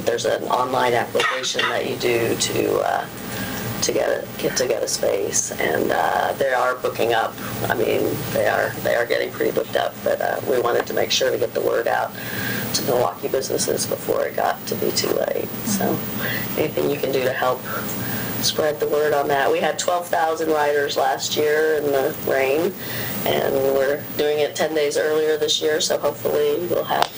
there's an online application that you do to get a space, and they are booking up. I mean, they are getting pretty booked up, but we wanted to make sure to get the word out to Milwaukee businesses before it got to be too late. So anything you can do to help spread the word on that. We had 12,000 riders last year in the rain, and we're doing it 10 days earlier this year, so hopefully we'll have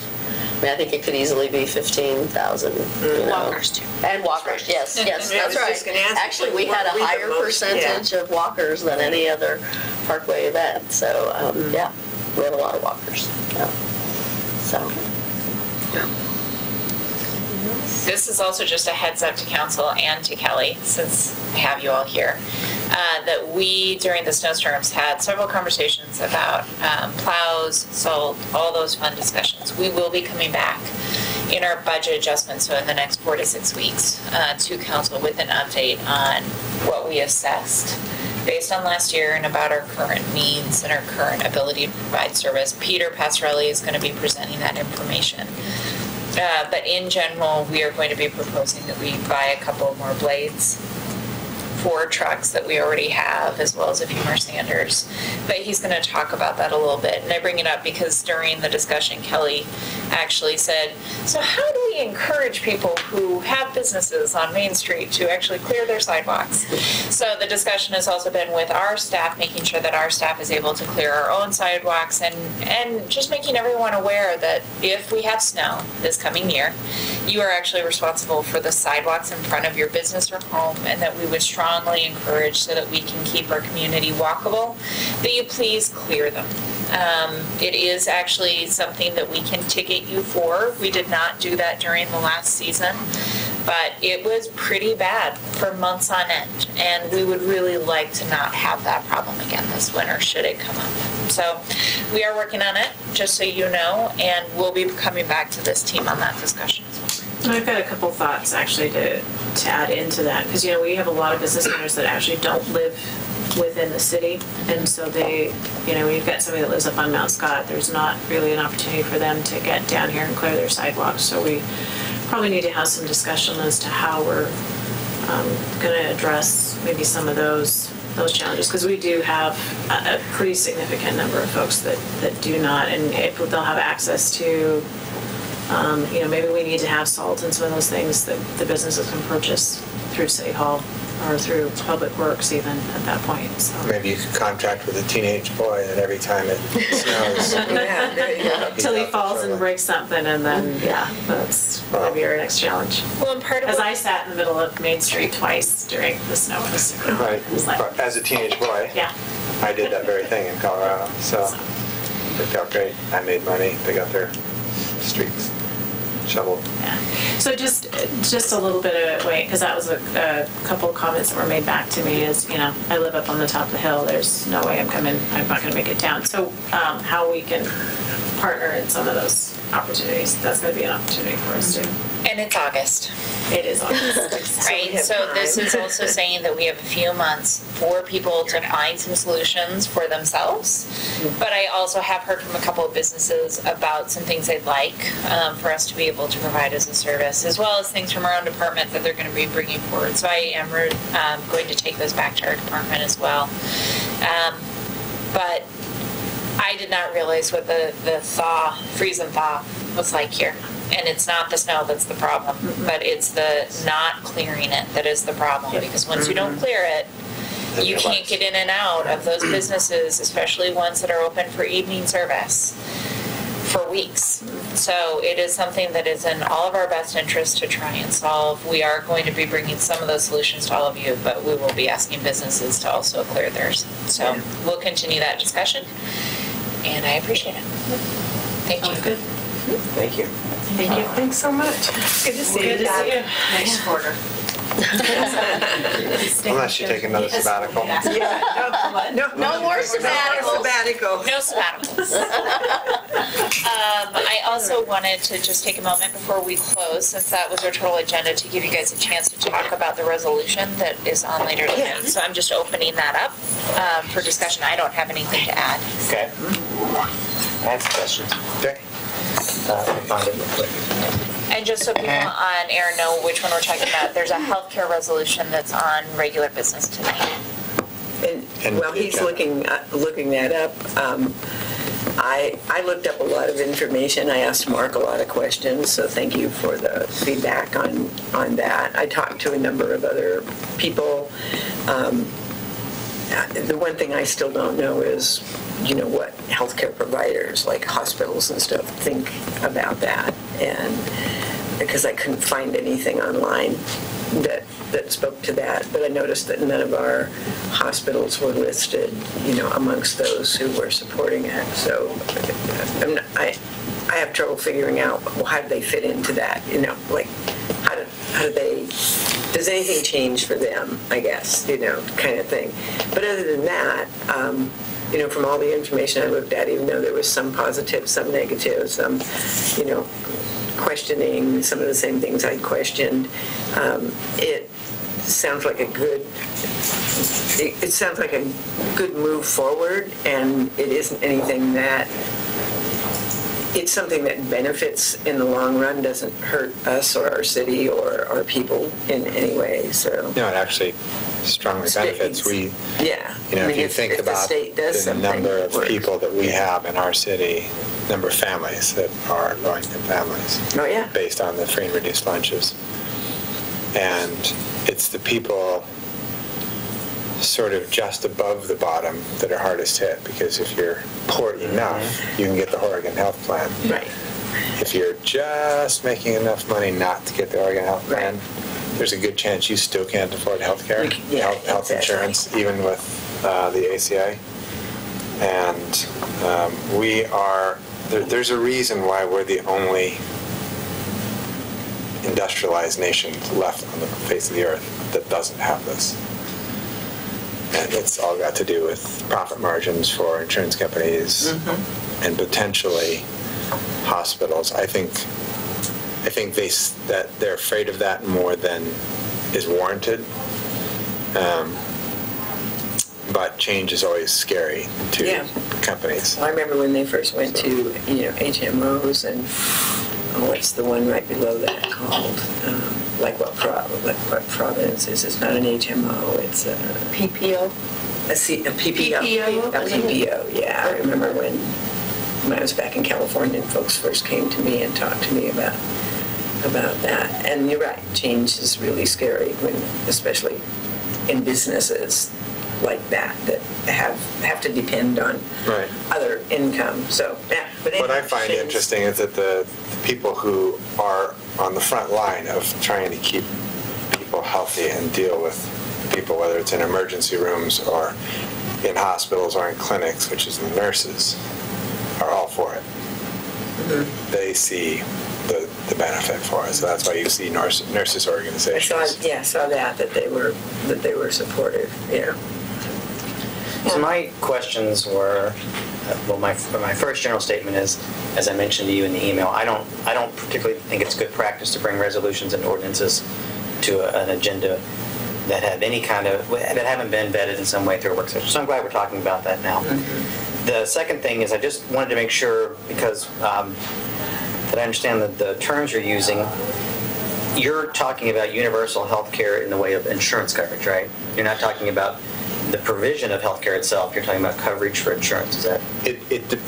mean, I think it could easily be 15,000. Walkers too. And walkers, yes, yes, I that's was just gonna right. ask you, Actually, we what had a were the higher most- percentage of walkers than any other Parkway event. So, yeah, we have a lot of walkers. Yeah. So. This is also just a heads up to council and to Kelly, since I have you all here, that we, during the snowstorms, had several conversations about plows, salt, all those fun discussions. We will be coming back in our budget adjustments, so in the next 4 to 6 weeks, to council with an update on what we assessed based on last year and about our current needs and our current ability to provide service. Peter Passarelli is going to be presenting that information. But in general, we are going to be proposing that we buy a couple more blades for trucks that we already have, as well as a few more sanders. But he's going to talk about that a little bit. And I bring it up because during the discussion, Kelly actually said, so how do we encourage people who have businesses on Main Street to actually clear their sidewalks? So the discussion has also been with our staff, making sure that our staff is able to clear our own sidewalks, and just making everyone aware that if we have snow this coming year, you are actually responsible for the sidewalks in front of your business or home, and that we would strongly encourage, so that we can keep our community walkable, that you please clear them. It is actually something that we can ticket you for. We did not do that during the last season, but it was pretty bad for months on end, and we would really like to not have that problem again this winter, should it come up. So we are working on it, just so you know, and we'll be coming back to this team on that discussion as well. I've got a couple thoughts actually to add into that, because we have a lot of business owners that actually don't live within the city, and so they, we've got somebody that lives up on Mount Scott. There's not really an opportunity for them to get down here and clear their sidewalks, so we probably need to have some discussion as to how we're going to address maybe some of those challenges, because we do have a pretty significant number of folks that do not, and if they'll have access to maybe we need to have salt and some of those things that the businesses can purchase through City Hall or through Public Works even at that point. So. Maybe you could contract with a teenage boy that every time it snows. Yeah, there you go. Till he falls and breaks something, and then, that's going to be our next challenge. Well, and part of As I sat in the middle of Main Street twice during the snow. Right. It was like, As a teenage boy, yeah. I did that very thing in Colorado, so it worked out great. I made money. They got their streets shoveled. Yeah. So just a little bit of because that was a couple of comments that were made back to me is, I live up on the top of the hill. There's no way I'm not going to make it down. So how we can partner in some of those opportunities, that's going to be an opportunity for us too. And it's August. It is August. Right, so this is also saying that we have a few months for people to find some solutions for themselves. But I also have heard from a couple of businesses about some things they'd like for us to be able to provide as a service, as well as things from our own department that they're going to be bringing forward. So I am going to take those back to our department as well. But I did not realize what the freeze and thaw was like here. And it's not the snow that's the problem, but it's the not clearing it that is the problem. Because once you don't clear it, you can't get in and out of those businesses, especially ones that are open for evening service, for weeks. So it is something that is in all of our best interest to try and solve. We are going to be bringing some of those solutions to all of you, but we will be asking businesses to also clear theirs. So we'll continue that discussion, and I appreciate it. Thank you. Good. Thank you. Thank you. Thanks so much. Good to see you. Good to see you. Next quarter. Unless you take another sabbatical. No more sabbaticals. No sabbaticals. I also wanted to just take a moment before we close, since that was our total agenda, to give you guys a chance to talk about the resolution that is on later tonight. So I'm just opening that up for discussion. I don't have anything to add. Okay. I have some questions. Okay. Find it real quick. And just so people on air know which one we're talking about, there's a healthcare resolution that's on regular business tonight. And while he's looking that up, I looked up a lot of information. I asked Mark a lot of questions, so thank you for the feedback on that. I talked to a number of other people. the one thing I still don't know is, what healthcare providers like hospitals and stuff think about that, and because I couldn't find anything online that spoke to that, but I noticed that none of our hospitals were listed, amongst those who were supporting it. So I have trouble figuring out, well, how do they fit into that? Like how do they? Does anything change for them? I guess kind of thing. But other than that, from all the information I looked at, even though there was some positive, some negative, some questioning some of the same things I'd questioned, it sounds like a good move forward, and it isn't anything that, it's something that benefits in the long run, doesn't hurt us or our city or our people in any way. So no, it actually strongly benefits. If you think about the number of people that we have in our city, number of families that are low-income families, based on the free and reduced lunches, and it's the people sort of just above the bottom that are hardest hit, because if you're poor enough, you can get the Oregon Health Plan. Right. If you're just making enough money not to get the Oregon Health Plan, there's a good chance you still can't afford health care, health insurance, even with the ACA. And there's a reason why we're the only industrialized nation left on the face of the earth that doesn't have this. And it's all got to do with profit margins for insurance companies and potentially hospitals. I think they're afraid of that more than is warranted. But change is always scary to companies. I remember when they first went to HMOs, and what's the one right below that called? Like what province is? It's not an HMO. It's a PPO. A PPO. A PPO. Yeah, I remember when I was back in California, and folks first came to me and talked to me about that. And you're right, change is really scary when, especially in businesses like that have to depend on other income. So but what I find interesting is that the people who are on the front line of trying to keep people healthy and deal with people, whether it's in emergency rooms or in hospitals or in clinics, which is the nurses, are all for it. They see the benefit for it. So that's why you see nurses organizations. I saw that they were supportive. Yeah. So my questions were, my first general statement is, as I mentioned to you in the email, I don't particularly think it's good practice to bring resolutions and ordinances to an agenda that have that haven't been vetted in some way through a work session. So I'm glad we're talking about that now. The second thing is, I just wanted to make sure, because that I understand that the terms you're using, you're talking about universal health care in the way of insurance coverage, right? You're not talking about the provision of healthcare itself. You're talking about coverage for insurance. Is that?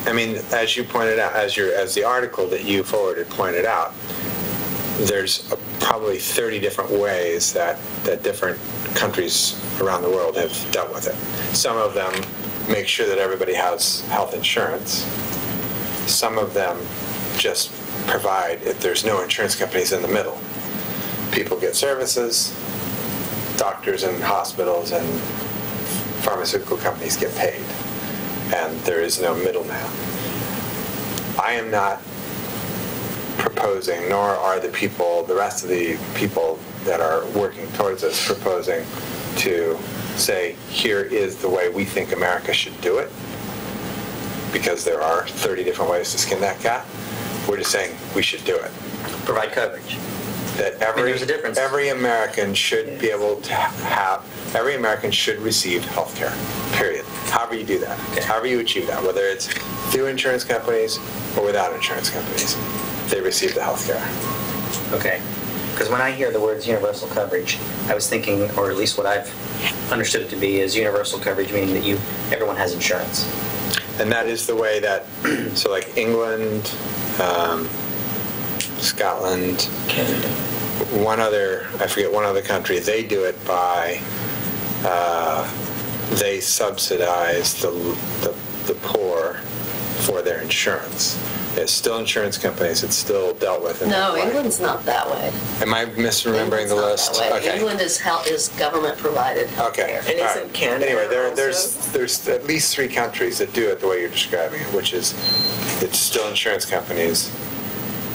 I mean, as you pointed out, as the article that you forwarded pointed out, there's probably 30 different ways that different countries around the world have dealt with it. Some of them make sure that everybody has health insurance. Some of them just provide, if there's no insurance companies in the middle, people get services, doctors and hospitals and pharmaceutical companies get paid, and there is no middleman. I am not proposing, nor are the rest of the people that are working towards this proposing to say, here is the way we think America should do it, because there are 30 different ways to skin that cat. We're just saying we should do it. Provide coverage. That there's a difference. Every American should be able to every American should receive health care, period. However you do that, however you achieve that, whether it's through insurance companies or without insurance companies, they receive the health care. Okay. Because when I hear the words universal coverage, I was thinking, or at least what I've understood it to be, is universal coverage meaning that everyone has insurance. And that is the way that, so like England, Scotland, Canada. I forget one other country, they do it by they subsidize the poor for their insurance. There's still insurance companies. It's still dealt with in that way. England's not that way. Am I misremembering the list? Okay. England is government provided health care. And isn't Canada Anyway, there's at least 3 countries that do it the way you're describing it, which is it's still insurance companies,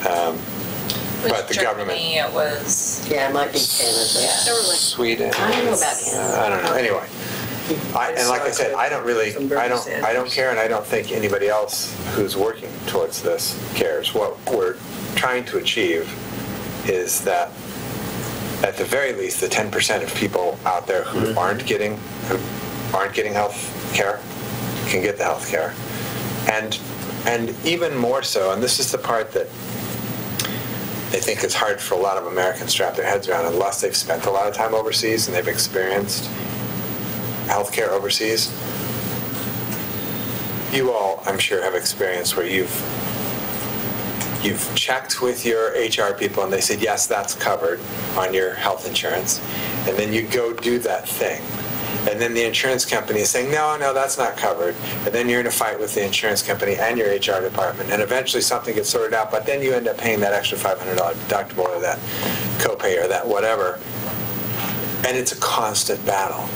but the government. Germany, it was. Yeah, it might be Canada. Yeah. Sweden. I don't know about Canada. I don't know. Anyway. And like I said, I don't care, and I don't think anybody else who's working towards this cares. What we're trying to achieve is that, at the very least, the 10% of people out there who aren't getting health care can get the health care, and even more so. And this is the part that I think is hard for a lot of Americans to wrap their heads around, unless they've spent a lot of time overseas and they've experienced healthcare overseas. You all, I'm sure, have experience where you've checked with your HR people and they said, yes, that's covered on your health insurance, and then you go do that thing, and then the insurance company is saying, no, that's not covered, and then you're in a fight with the insurance company and your HR department, and eventually something gets sorted out, but then you end up paying that extra $500 deductible or that copay or that whatever, and it's a constant battle.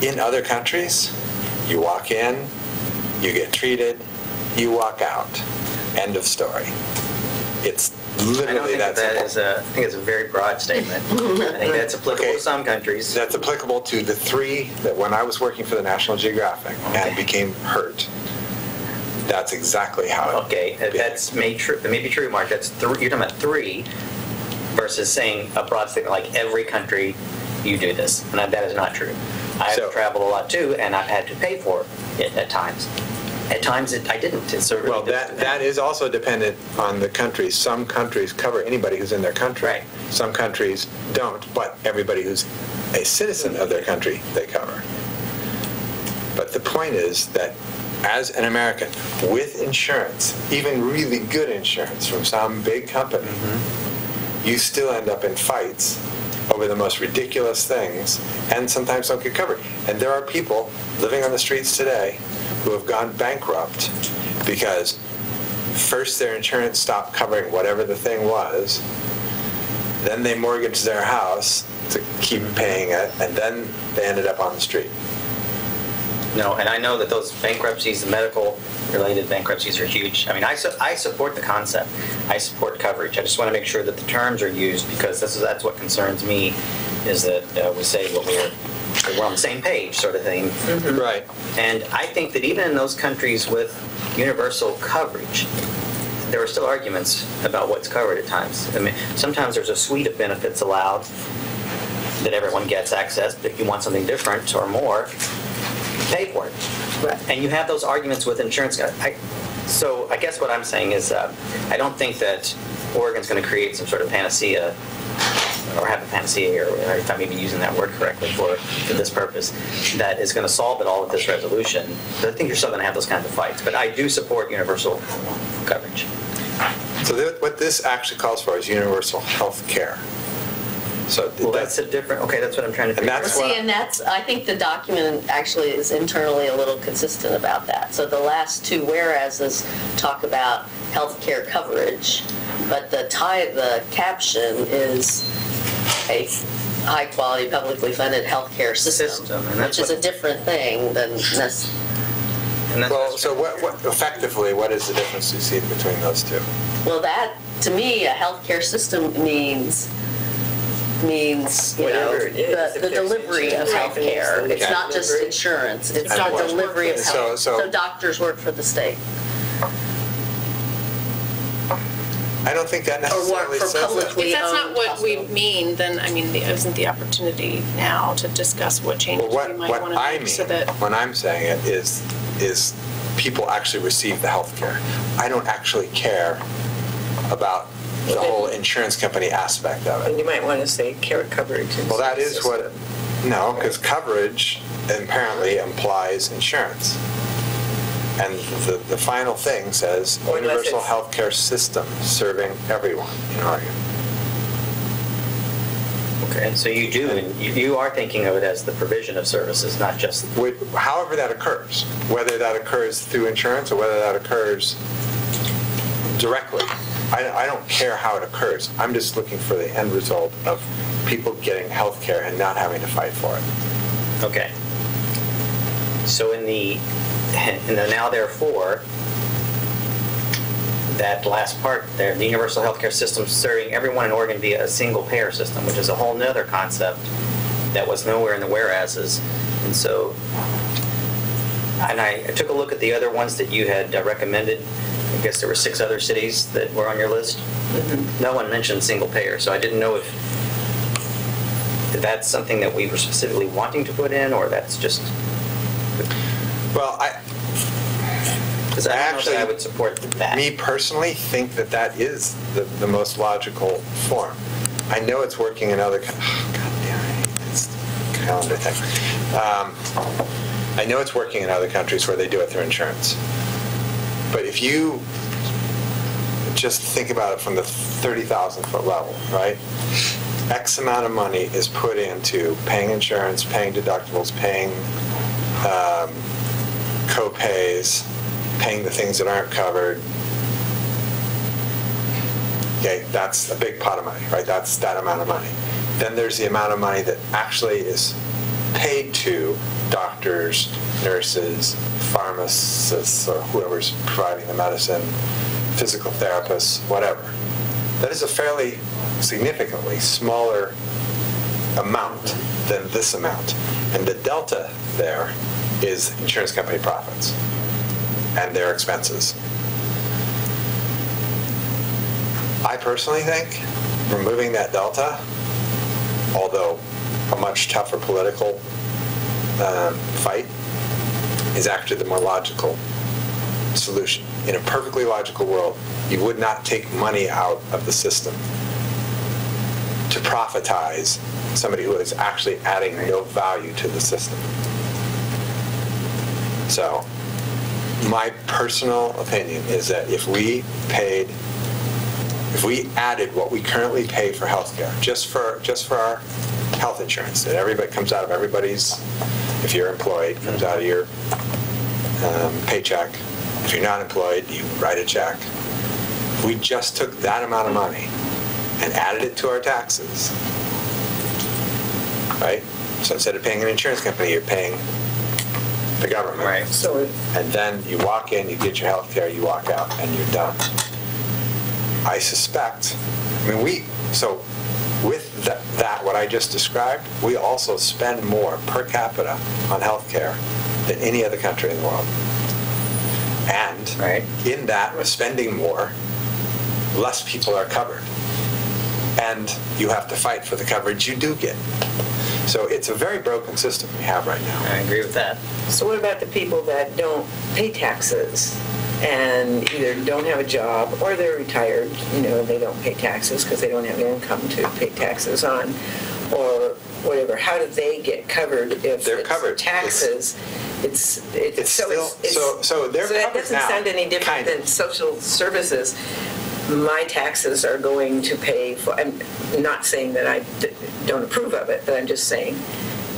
In other countries, you walk in, you get treated, you walk out. End of story. It's literally that simple. I think it's a very broad statement. I think that's applicable to some countries. That's applicable to the 3 that when I was working for the National Geographic and became hurt. That's exactly how it that may be true, Mark. That's you're talking about 3 versus saying a broad statement like every country you do this. And that is not true. I've traveled a lot too, and I've had to pay for it at times. At times I didn't. It's really well, that is also dependent on the countries. Some countries cover anybody who's in their country. Right. Some countries don't, but everybody who's a citizen of their country, they cover. But the point is that as an American, with insurance, even really good insurance from some big company, you still end up in fights over the most ridiculous things, and sometimes don't get covered. And there are people living on the streets today who have gone bankrupt because first their insurance stopped covering whatever the thing was, then they mortgaged their house to keep paying it, and then they ended up on the street. No, and I know that those bankruptcies, the medical-related bankruptcies, are huge. I mean, I support the concept. I support coverage. I just want to make sure that the terms are used, because that's what concerns me, is that we say what we're on the same page, sort of thing. Right. And I think that even in those countries with universal coverage, there are still arguments about what's covered at times. I mean, sometimes there's a suite of benefits allowed that everyone gets access, but if you want something different or more, pay for it. Right. And you have those arguments with insurance. So I guess what I'm saying is I don't think that Oregon's going to create some sort of panacea, or have a panacea, or if I'm even using that word correctly for this purpose, that is going to solve it all with this resolution. But I think you're still going to have those kinds of fights. But I do support universal coverage. So what this actually calls for is universal health care. So that's a different. Okay, that's what I'm trying to figure out. I think the document actually is internally a little consistent about that. So the last 2 whereases talk about health care coverage, but the caption is a high-quality, publicly funded health care system, which is a different thing than this. Well, so what effectively, what is the difference you see between those 2? Well, that, to me, a health care system means the delivery of health care. It's not just insurance. It's the delivery of health. So doctors work for the state. I don't think that necessarily says that. If that's not what we mean, then, I mean, isn't the opportunity now to discuss what changes we might want to make so that... When I'm saying it is people actually receive the health care. I don't actually care about the whole insurance company aspect of it. And you might want to say care coverage. Well, that is what... No, because coverage apparently implies insurance. And the final thing says universal health care system serving everyone in Oregon. Okay, so you do, and you are thinking of it as the provision of services, not just... However that occurs, whether that occurs through insurance or whether that occurs directly. I don't care how it occurs. I'm just looking for the end result of people getting health care and not having to fight for it. Okay. So in the now therefore, that last part there, the universal healthcare system serving everyone in Oregon via a single payer system, which is a whole nother concept that was nowhere in the whereases. And so, and I took a look at the other ones that you had recommended. I guess there were 6 other cities that were on your list. Mm-hmm. No one mentioned single payer, so I didn't know if that's something that we were specifically wanting to put in, or that's just... Well, because I actually I would support that. Me personally think that is the most logical form. I know it's working in other... Oh, God damn it. It's calendar thing. I know it's working in other countries where they do it through insurance. But if you just think about it from the 30,000-foot level, right? X amount of money is put into paying insurance, paying deductibles, paying co-pays, paying the things that aren't covered. Okay, that's a big pot of money, right? That's that amount of money. Then there's the amount of money that actually is paid to doctors, nurses, pharmacists, or whoever's providing the medicine, physical therapists, whatever. That is a fairly significantly smaller amount than this amount. And the delta there is insurance company profits and their expenses. I personally think removing that delta, although a much tougher political fight, is actually the more logical solution. In a perfectly logical world, you would not take money out of the system to profitize somebody who is actually adding no value to the system. So, my personal opinion is that if we added what we currently pay for healthcare, just for our health insurance, that everybody comes out of everybody's, if you're employed, comes out of your paycheck. If you're not employed, you write a check. If we just took that amount of money and added it to our taxes, right? So instead of paying an insurance company, you're paying the government. Right. So, and then you walk in, you get your health care, you walk out, and you're done. I suspect, with that, what I just described, we also spend more per capita on health care than any other country in the world. And in that, we're spending more, less people are covered. And you have to fight for the coverage you do get. So it's a very broken system we have right now. I agree with that. So what about the people that don't pay taxes and either don't have a job or they're retired, they don't pay taxes because they don't have income to pay taxes on, or whatever? How do they get covered if they're it's covered? Taxes? So they're so that covered doesn't now, sound any different than social services. My taxes are going to pay for. I'm not saying that I don't approve of it, but I'm just saying,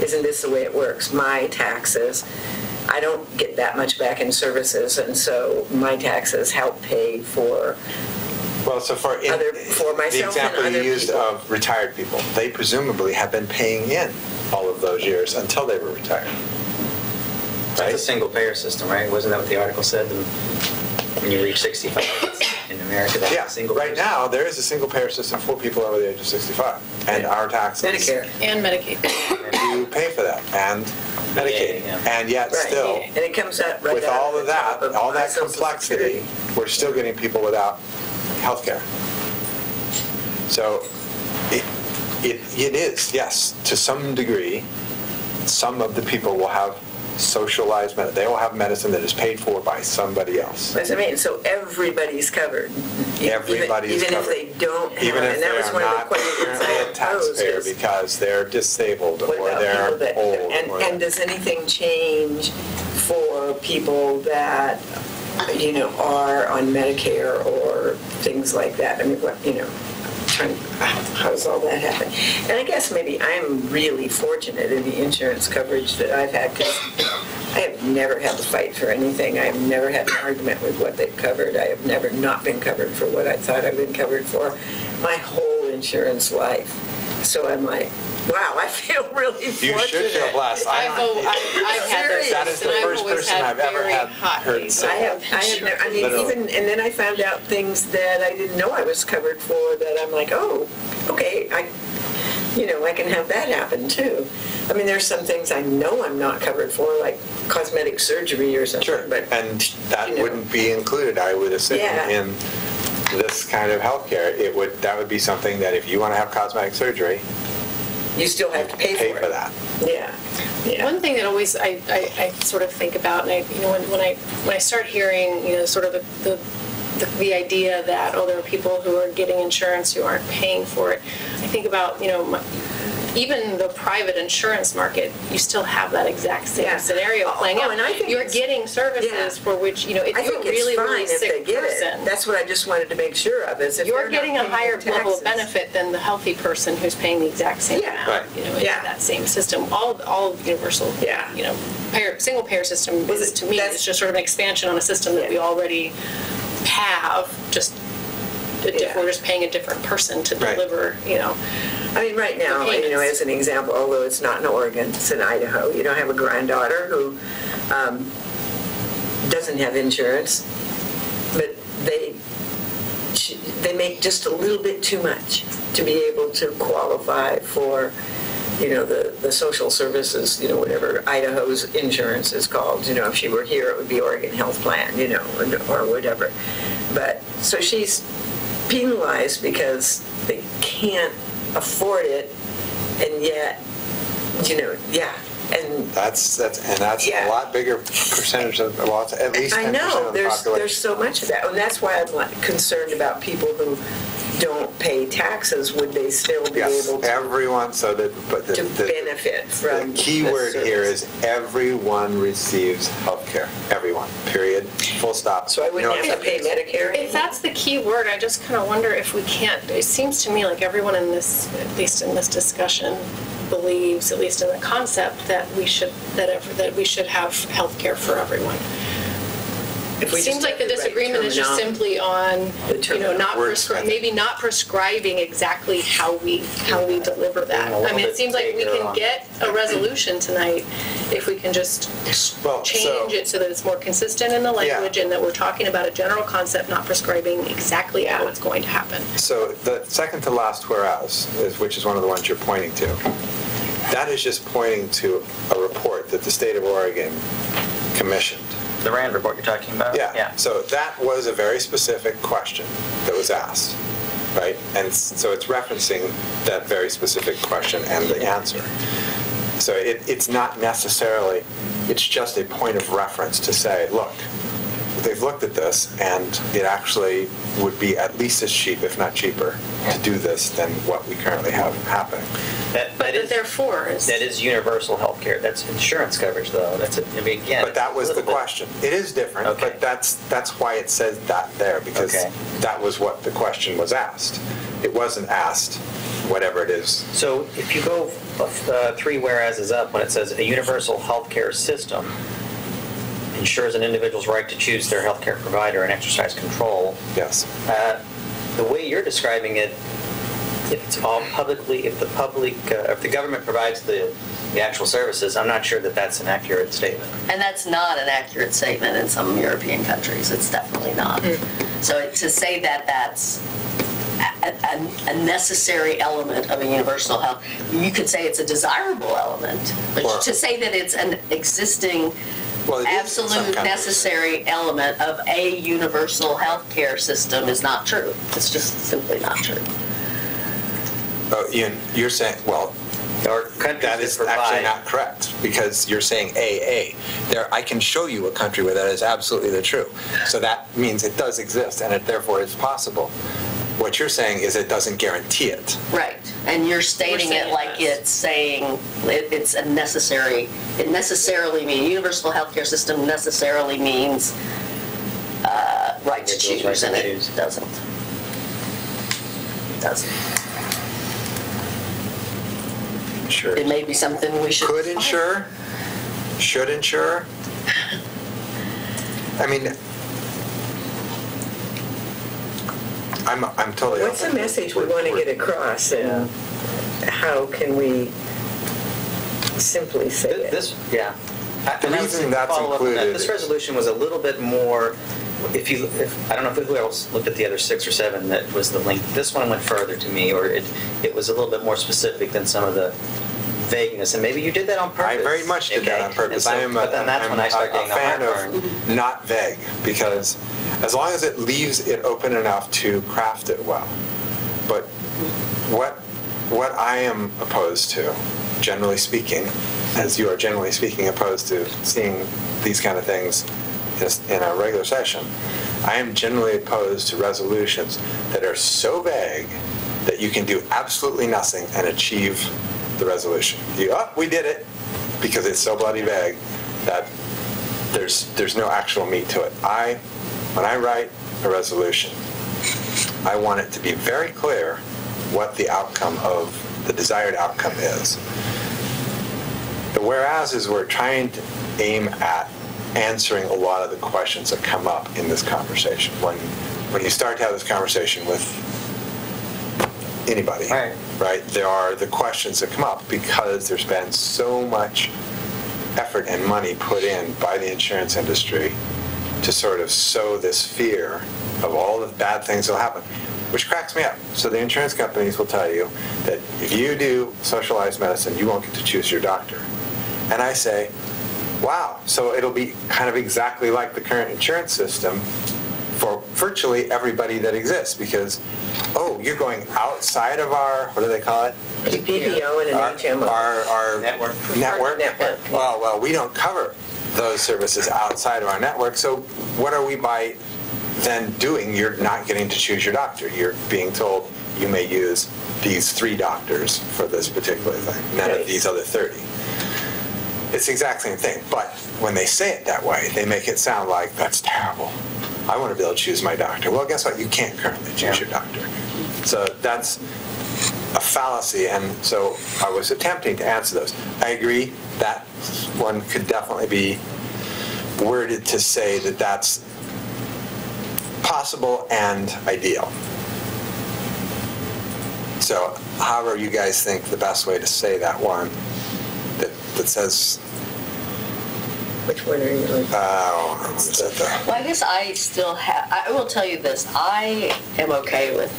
isn't this the way it works? My taxes, I don't get that much back in services, and so my taxes help pay for. Well, so for myself the example and you other used people. of retired people, they presumably have been paying in all of those years until they were retired. Right? It's a single payer system, right? Wasn't that what the article said? When you reach 65 in America, that's a single payer system. Now there is a single payer system for people over the age of 65, and our taxes. Medicare. And Medicaid. And you pay for that, and Medicaid. And yet still, and it comes out right with out all of that, all that Social complexity, Security. we're still getting people without health care. So it is, yes, to some degree, some of the people will have socialized medicine. They will have medicine that is paid for by somebody else. That's what I mean. So everybody's covered. Everybody's even covered. if they don't have, Even if and that was they're one of the not questions currently I a posed. taxpayer is, because they're disabled what or about they're people that, old. and does anything change for people that are on Medicare or things like that? I mean, trying, how does all that happen? And I guess maybe I'm really fortunate in the insurance coverage that I've had, because I have never had to fight for anything. I have never had an argument with what they've covered. I have never not been covered for what I thought I'd been covered for my whole insurance life. So I'm like, wow, I feel really fortunate. You should feel blessed. I've had those. That is the first person I've ever heard say I mean, even, and then I found out things that I didn't know I was covered for, that I'm like, oh, okay, I can have that happen too. I mean, there's some things I know I'm not covered for, like cosmetic surgery or something. Sure, but and that wouldn't be included, I would assume, in this kind of healthcare. That would be something that if you want to have cosmetic surgery, you still have to pay for that. Yeah. One thing that always I sort of think about, and when I start hearing sort of the idea that there are people who are getting insurance who aren't paying for it, I think about even the private insurance market, you still have that exact same scenario playing out. And I think you're getting services for which, if you're really, really sick person. That's what I just wanted to make sure of, is if you're getting a higher level of benefit than the healthy person who's paying the exact same amount, in that same system. All universal, single payer system is, to me, it's just sort of an expansion on a system that we already have, just we're just paying a different person to deliver, I mean, right now, as an example, although it's not in Oregon, it's in Idaho. I have a granddaughter who doesn't have insurance, but they make just a little bit too much to be able to qualify for, the social services, whatever Idaho's insurance is called. If she were here, it would be Oregon Health Plan, or whatever. But so she's penalized because they can't afford it, and yet, and that's a lot bigger percentage of, well, it's at least 10% I know of the population. There's so much of that, and that's why I'm concerned about people who don't pay taxes. Would they still be able to? Everyone, so that to benefit from the key word here is everyone receives health care. Everyone. Period. Full stop. So I wouldn't have to pay Medicare. If that's the key word, I just kind of wonder if we can't. It seems to me like everyone in this, at least in this discussion, believes, at least in the concept, that we should have health care for everyone. It seems like the disagreement is just simply on, maybe not prescribing exactly how we deliver that. I mean, it seems like we can get a resolution tonight if we can just change it so that it's more consistent in the language and that we're talking about a general concept, not prescribing exactly how it's going to happen. So the second to last whereas, which is one of the ones you're pointing to, that is just pointing to a report that the state of Oregon commissioned. The RAND report you're talking about? Yeah. So that was a very specific question that was asked, right? And so it's referencing that very specific question and the answer. So it's not necessarily, it's just a point of reference to say, look, they've looked at this, and it actually would be at least as cheap, if not cheaper, to do this than what we currently have happening. That is universal health care. That's insurance coverage, though. But that was the question. It is different, but that's why it says that there, because that was what the question was asked. It wasn't asked whatever it is. So if you go 3 whereases up, when it says a universal health care system ensures an individual's right to choose their health care provider and exercise control. Yes. The way you're describing it, if it's all publicly, if the government provides the actual services, I'm not sure that that's an accurate statement. And that's not an accurate statement in some European countries. It's definitely not. So to say that that's a necessary element of a universal health, you could say it's a desirable element. But to say that it's an existing absolute necessary element of a universal health care system is not true. It's just simply not true. You're saying, that is actually not correct, because you're saying AA. I can show you a country where that is absolutely true. So that means it does exist, and it therefore is possible. What you're saying is it doesn't guarantee it. Right, and you're stating it like it's saying it's a necessary. It necessarily means universal healthcare system necessarily means right to choose, and it doesn't. doesn't. Sure. It may be something we should. Could insure? Should insure? I mean, I'm totally. What's the message we want to get across, and how can we simply say it? This, yeah. The reason that's included. This resolution was a little bit more. If I don't know who else looked at the other 6 or 7 that was the link. This one went further to me, or it was a little bit more specific than some of the vagueness, and maybe you did that on purpose. I very much did that on purpose. So, but then that's when I start getting a fan of not vague, because as long as it leaves it open enough to craft it well. But what I am opposed to, generally speaking, as you are generally speaking opposed to seeing these kind of things in a regular session, I am generally opposed to resolutions that are so vague that you can do absolutely nothing and achieve the resolution. We did it, because it's so bloody vague that there's no actual meat to it. When I write a resolution, I want it to be very clear what the outcome of the desired outcome is. The whereas is we're trying to aim at answering a lot of the questions that come up in this conversation. When you start to have this conversation with anybody, right? There are the questions that come up because there's been so much effort and money put in by the insurance industry to sort of sow this fear of all the bad things that will happen, which cracks me up. So the insurance companies will tell you that if you do socialized medicine, you won't get to choose your doctor. And I say, wow, so it'll be kind of exactly like the current insurance system for virtually everybody that exists, because, you're going outside of our, what do they call it? PPO and an HMO. Our network. Well, we don't cover those services outside of our network, so what are we by then doing? You're not getting to choose your doctor. You're being told you may use these 3 doctors for this particular thing, none of these other 30. It's the exact same thing, but when they say it that way, they make it sound like that's terrible. I want to be able to choose my doctor. Well, guess what? You can't currently choose your doctor. So that's a fallacy, and so I was attempting to answer those. I agree that one could definitely be worded to say that that's possible and ideal. So however you guys think the best way to say that one, that says... Which one are you looking at? Well, I guess I will tell you this. I am okay with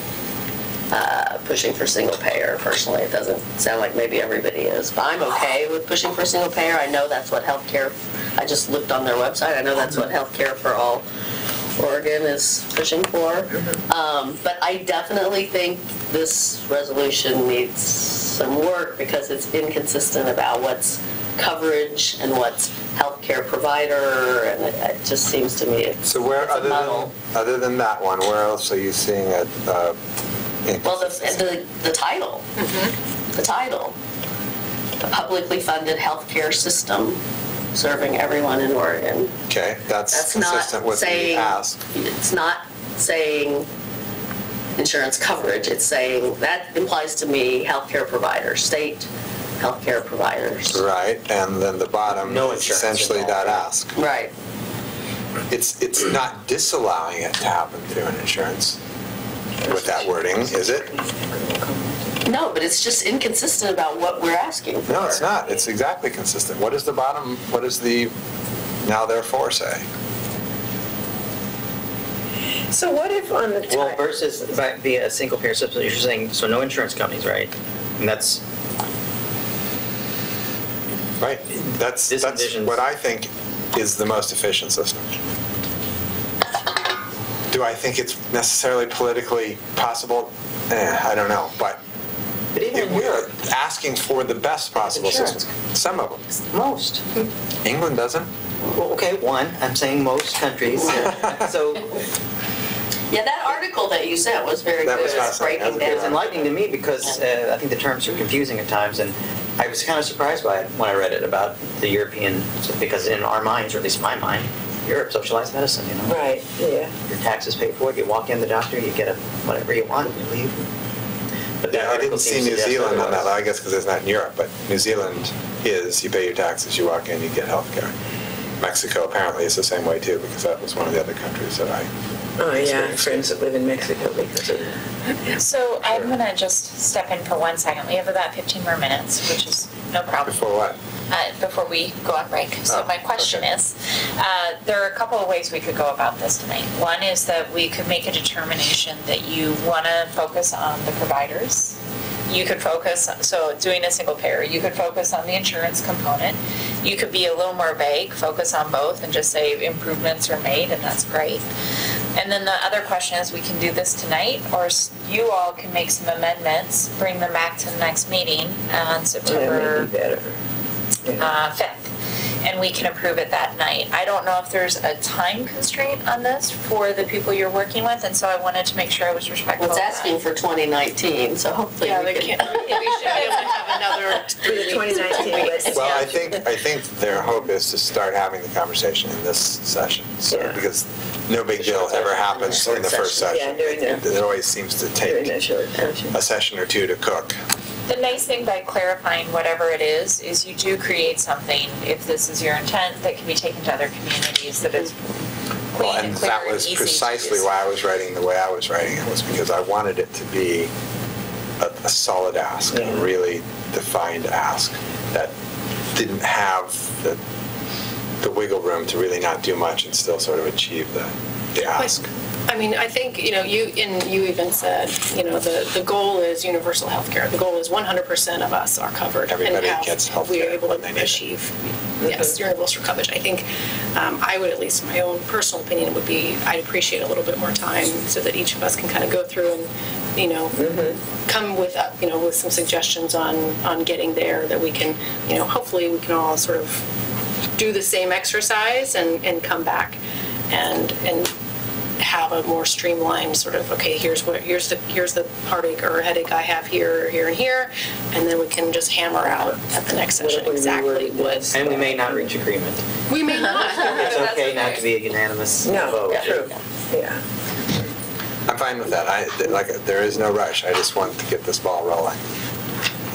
pushing for single payer. Personally, it doesn't sound like maybe everybody is, but I'm okay with pushing for single payer. I know that's what healthcare, I just looked on their website, I know that's what Healthcare for All Oregon is pushing for. But I definitely think this resolution needs some work because it's inconsistent about what's coverage and what's healthcare provider, and it just seems to me it's so where other than that one, where else are you seeing it? Well, the title, the title, the publicly funded healthcare system serving everyone in Oregon. Okay, that's consistent with the ask. It's not saying insurance coverage. It's saying that implies to me healthcare providers, state healthcare providers. Right, and then the bottom No is insurance essentially that ask. Right. It's not disallowing it to happen through an insurance with that wording, is it? No, but it's just inconsistent about what we're asking for. No, it's not. It's exactly consistent. What is the bottom, what does the now therefore say? So what if on the Well, versus via a single payer system, you're saying, so no insurance companies, right? And that's... Right. That's what I think is the most efficient system. Do I think it's necessarily politically possible? I don't know. But even we're asking for the best possible system. Some of them. Most. England doesn't. Well, okay, one. I'm saying most countries. So... Yeah, that article that you sent was very That good was at fascinating. breaking It was down. enlightening to me because I think the terms are confusing at times, and I was kind of surprised by it when I read it about the European, because in our minds, or at least my mind, Europe, socialized medicine, you know? Right, yeah. Your taxes paid for, you walk in the doctor, you get whatever you want, and you leave. But that I article didn't see seems to New suggest Zealand on that, otherwise. I guess because it's not in Europe, but New Zealand is, you pay your taxes, you walk in, you get health care. Mexico apparently is the same way too, because that was one of the other countries that I Oh, yeah, experienced. friends that live in Mexico because of that. So I'm gonna just step in for 1 second. We have about 15 more minutes, which is no problem. Before what? Before we go on break. So Oh, my question okay. is, there are a couple of ways we could go about this tonight. One is that we could make a determination that you want to focus on the providers. You could focus, so doing a single payer, you could focus on the insurance component. You could be a little more vague, focus on both, and just say improvements are made, and that's great. And then the other question is, we can do this tonight, or you all can make some amendments, bring them back to the next meeting on September That may be better. Yeah. 5th, and we can approve it that night. I don't know if there's a time constraint on this for the people you're working with, and so I wanted to make sure I was respectful Well, it's of that. asking for 2019, so hopefully Yeah, we they can. can't, we should be able to have another. For the 2019 list. Well, I think their hope is to start having the conversation in this session, so, Yeah. because no big deal ever happens in the first Yeah, session. during the- It always seems to During take that short session. a session or two to cook. The nice thing by clarifying whatever it is you do create something, if this is your intent, that can be taken to other communities, that is Well, clean and and clear that and was easy to precisely use. why I was writing the way I was writing it, was because I wanted it to be a solid ask, a really defined ask that didn't have the wiggle room to really not do much and still sort of achieve the ask. I mean, I think, you even said, the goal is universal health care. The goal is 100% of us are covered. Everybody and gets health we are care able when they to need it. achieve, yes, universal coverage. I think I would, at least my own personal opinion would be, I'd appreciate a little bit more time so that each of us can kind of go through and, come with, with some suggestions on getting there, that we can, hopefully we can all sort of do the same exercise and come back and have a more streamlined sort of, okay, here's the heartache or headache I have here, and here, and then we can just hammer out at the next session exactly what. And we may not reach agreement. We may not. It's okay not to be a unanimous No, vote. true. Yeah. I'm fine with that. There is no rush. I just want to get this ball rolling.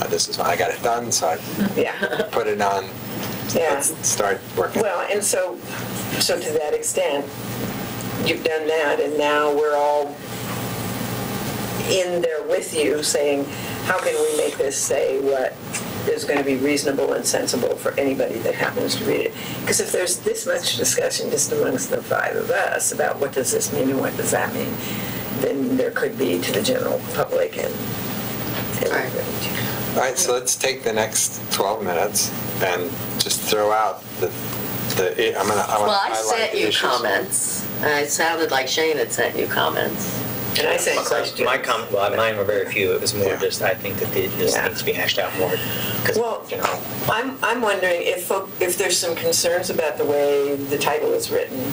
This is when I got it done, so I Yeah. put it on. Yeah. Let's start working. Well, and so to that extent, you've done that, and now we're all in there with you saying, how can we make this say what is going to be reasonable and sensible for anybody that happens to read it? Because if there's this much discussion just amongst the five of us about what does this mean and what does that mean, then there could be to the general public and everybody. All right, so let's take the next 12 minutes and just throw out I want to Well, I highlight sent the you issues. comments. It sounded like Shane had sent you comments. And I sent questions. My comment, well, mine were very few. It was more Yeah. just, I think that this Yeah. needs to be hashed out more. 'Cause, Well, I'm wondering if there's some concerns about the way the title is written.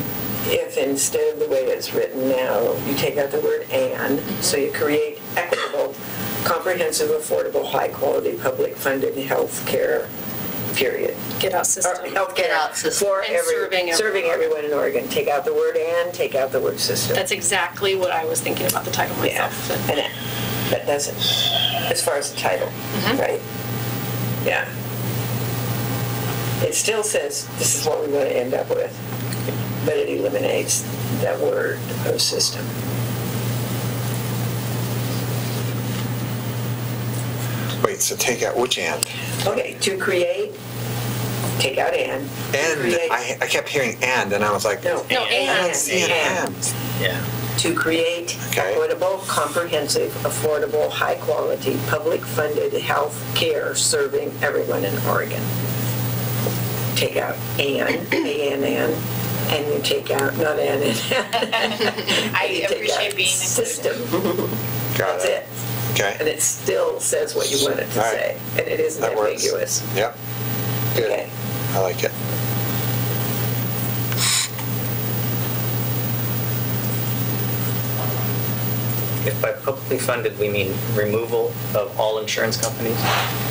If instead of the way it's written now, you take out the word "and," so you create equitable, comprehensive, affordable, high-quality, public-funded health care, period. Get out Or system. health Get care out system. for And serving everyone in Oregon. Take out the word "and," take out the word "system." That's exactly what I was thinking about the title Yeah, myself. and that doesn't, as far as the title, right? Yeah. It still says this is what we want to end up with, but it eliminates that word of system. Wait, so take out which "and"? Okay, to create, take out "and." And Create- I kept hearing "and," and I was like, No, I don't see an "and." Yeah. To create Okay. equitable, comprehensive, affordable, high-quality, public-funded health care serving everyone in Oregon. Take out "and," "and," and you take out, not "and," I you take appreciate out being "system." Got That's it. Okay, And it still says what you want it to All right. say, and it isn't that works. ambiguous. Yep, good. Okay. I like it. If by publicly funded, we mean removal of all insurance companies?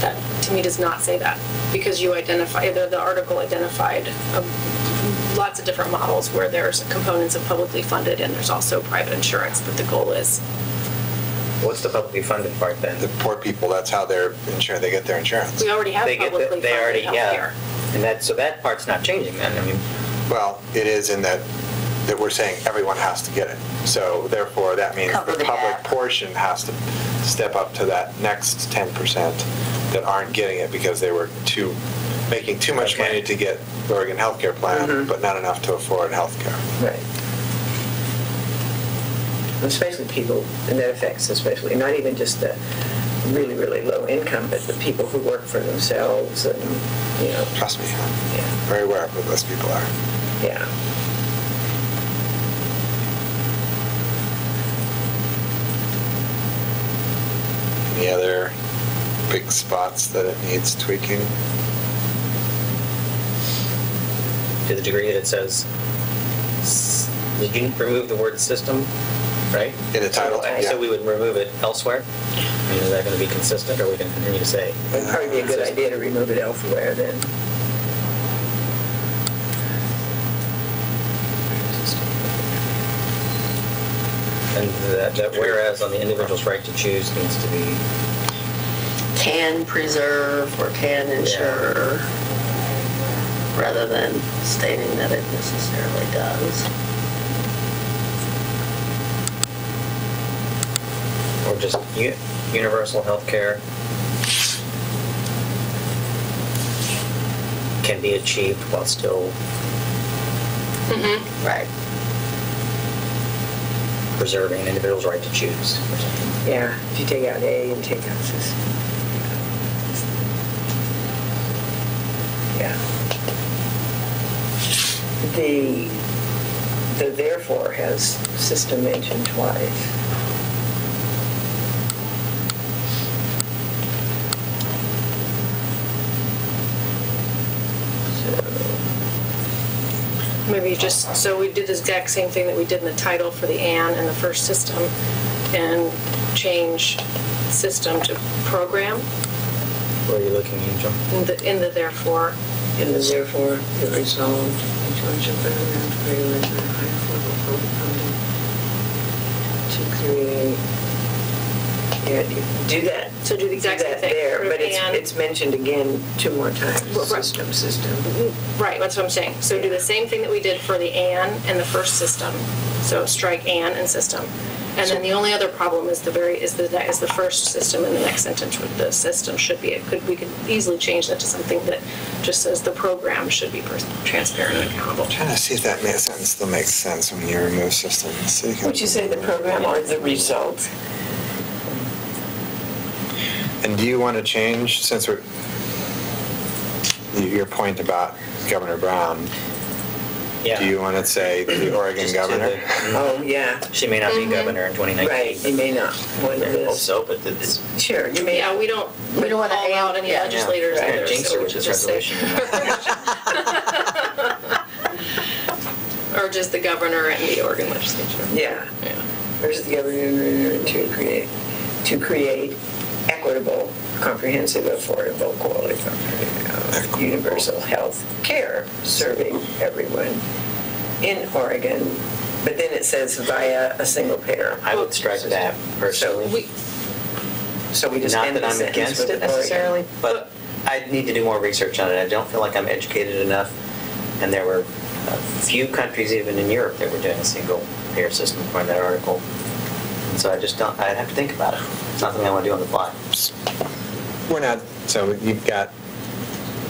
That, to me, does not say that, because you identify, the article identified lots of different models where there's components of publicly funded and there's also private insurance, but the goal is What's the publicly funded part then? The poor people, that's how they're insured, they get their insurance. We already have They get publicly they already, funded healthcare. And that part's not changing then. I mean, Well, it is in that we're saying everyone has to get it. So therefore, that means Cover the the public gap. portion has to step up to that next 10% that aren't getting it because they were making too much Okay. money to get the Oregon healthcare plan, but not enough to afford healthcare. Right. Especially people, and that affects especially, not even just the really, really low income, but the people who work for themselves and, Trust me, I'm yeah, very aware of who those people are. yeah. Any other big spots that it needs tweaking? to the degree that it says, did you remove the word system, right? In the title, So, yeah. so we would remove it elsewhere? I mean, is that going to be consistent, or are we going to continue to say? It'd probably be a good idea to remove it elsewhere then. And that whereas on the individual's right to choose needs to be, Can preserve or can insure, rather than stating that it necessarily does. or just universal health care can be achieved while still Right. preserving an individual's right to choose or something. Yeah, if you take out A and take out system. Yeah. The therefore has system mentioned twice. Maybe just, so we did the exact same thing that we did in the title for the "and" in the first system, and change system to program Where are you looking, Angel? in the therefore. In the therefore, it resolved in charge of government regulars and higher level public funding to create. Yeah, do that. So do the exact Do same that thing. there, Put but "and." it's mentioned again 2 more times. Right. System. Right, that's what I'm saying. So do the same thing that we did for the "and" in the first system. So strike "and" and system. And then the only other problem is the first system in the next sentence. Where the system should be. We could easily change that to something that just says the program should be transparent and accountable. Trying to see if that sentence still makes sense when you remove systems. So Would you say the program or the result? And do you want to change, since your point about Governor Brown, Yeah. do you want to say the Oregon Just to governor? the- Oh, yeah. She may not be governor in 2019. Right, you may not want I hope to. so, but it's Sure, you may. Yeah, we don't wanna call out any yeah, legislators right. either. jinx so her we with should this just say- resolution. Or just the governor and the Oregon legislature. Yeah. Yeah. Where's the governor to create equitable, comprehensive, affordable, quality, universal health care serving everyone in Oregon. But then it says via a single payer. I would strike that personally. So we just Not end that the I'm sentence against with it Oregon. necessarily, but I need to do more research on it. I don't feel like I'm educated enough, and there were a few countries even in Europe that were doing a single payer system according to that article. And so I'd have to think about it. It's not something I want to do on the fly. We're not, so you've got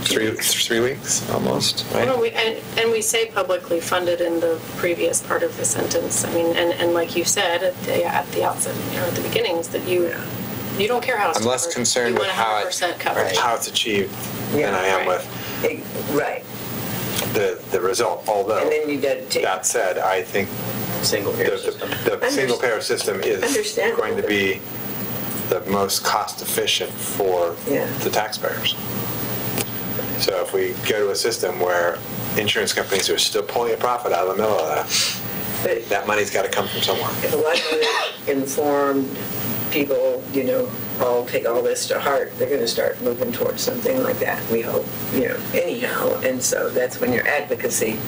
3 weeks almost, right? Well, and we say publicly funded in the previous part of the sentence. I mean, and like you said at the outset, at the beginnings, that you don't care how it's I'm less covered. concerned You with want how 100% coverage. how it's achieved Yeah, than I am right. with Right. the result, although, And then you got to take. that said, I think Single payer system. the single payer system is Understandable. going to be the most cost efficient for Yeah. the taxpayers. So if we go to a system where insurance companies are still pulling a profit out of the middle of that, But that money's got to come from somewhere. if a lot of informed people, all take all this to heart, they're going to start moving towards something like that, we hope, anyhow. And so that's when your advocacy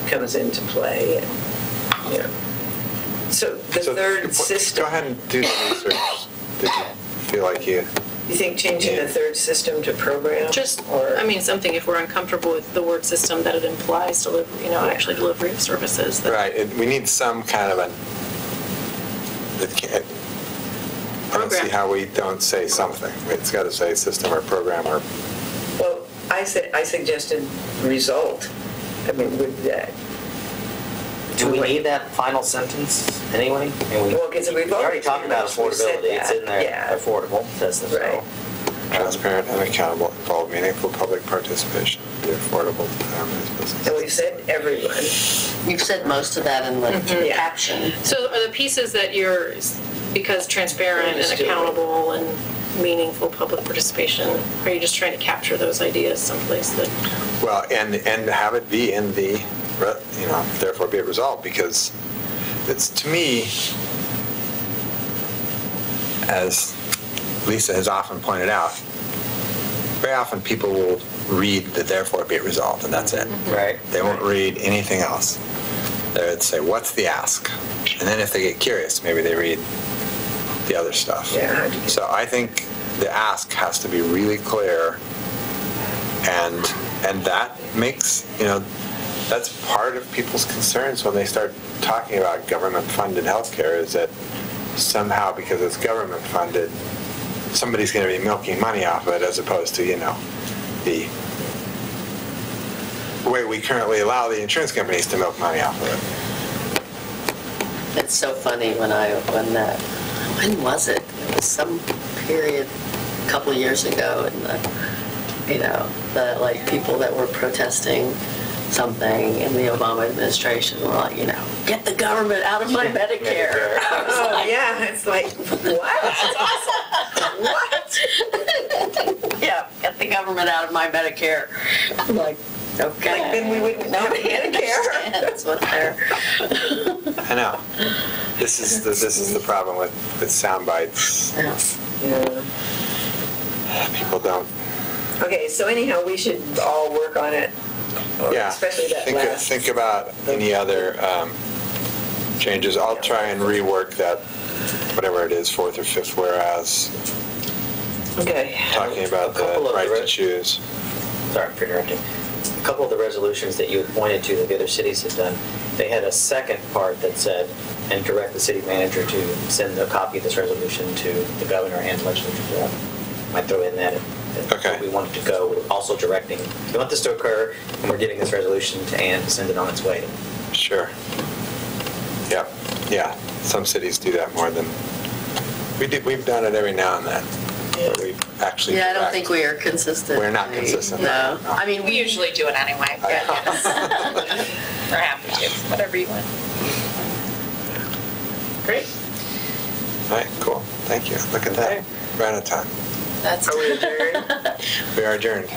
comes into play. And, So the third system. Go ahead and do the research. Did you feel like you think changing the third system to program? Something if we're uncomfortable with the word system, that it implies delivery, actually delivery of services. Right. We need some kind of I don't see how we don't say something. It's got to say system or program or. Well, I suggested result. I mean, with that. Do we need that final sentence anyway? Well, because we've already talked about affordability. It's in there. Yeah. Affordable, says this. Right. Transparent and accountable, involve meaningful public participation, be affordable to families, businesses. And we've said everyone. You've said most of that in the caption. So are the pieces that because transparent and accountable and meaningful public participation, are you just trying to capture those ideas someplace that? Well, and have it be in the, therefore be it resolved, because it's, to me, as Lisa has often pointed out, very often people will read the therefore be it resolved, and that's it. Right. They won't read anything else. They would say, what's the ask? And then if they get curious, maybe they read the other stuff. Yeah. So I think the ask has to be really clear, and that makes, that's part of people's concerns when they start talking about government-funded healthcare, is that somehow, because it's government-funded, somebody's going to be milking money off of it, as opposed to, the way we currently allow the insurance companies to milk money off of it. It's so funny when was it? It was some period a couple of years ago, and the people that were protesting something in the Obama administration were like, get the government out of my Medicare. Oh, yeah, it's like, what? What? Yeah, get the government out of my Medicare. I'm like, okay. Like, then we wouldn't know Medicare. That's what they're. I know. This is the problem with sound bites. Yeah. People don't. Okay, so anyhow, we should all work on it. Yeah. Especially that last. Think about any other changes. I'll try and rework that, whatever it is, fourth or fifth whereas. Okay. Talking about the right to choose. Sorry for interrupting. A couple of the resolutions that you had pointed to that the other cities had done, they had a second part that said, and direct the city manager to send a copy of this resolution to the governor and legislature. Might throw in that. Okay. We wanted to go. We're also directing. We want this to occur, and we're getting this resolution to Ann to send it on its way. Sure. Yep. Yeah. Some cities do that more than we did. We've done it every now and then. But we actually. Yeah, I don't think we are consistent. We're not consistent. No. I mean, We usually do it anyway. We're happy to. Whatever you want. Great. All right. Cool. Thank you. Look at that. We're out of time. That's. Are we adjourned? We are adjourned.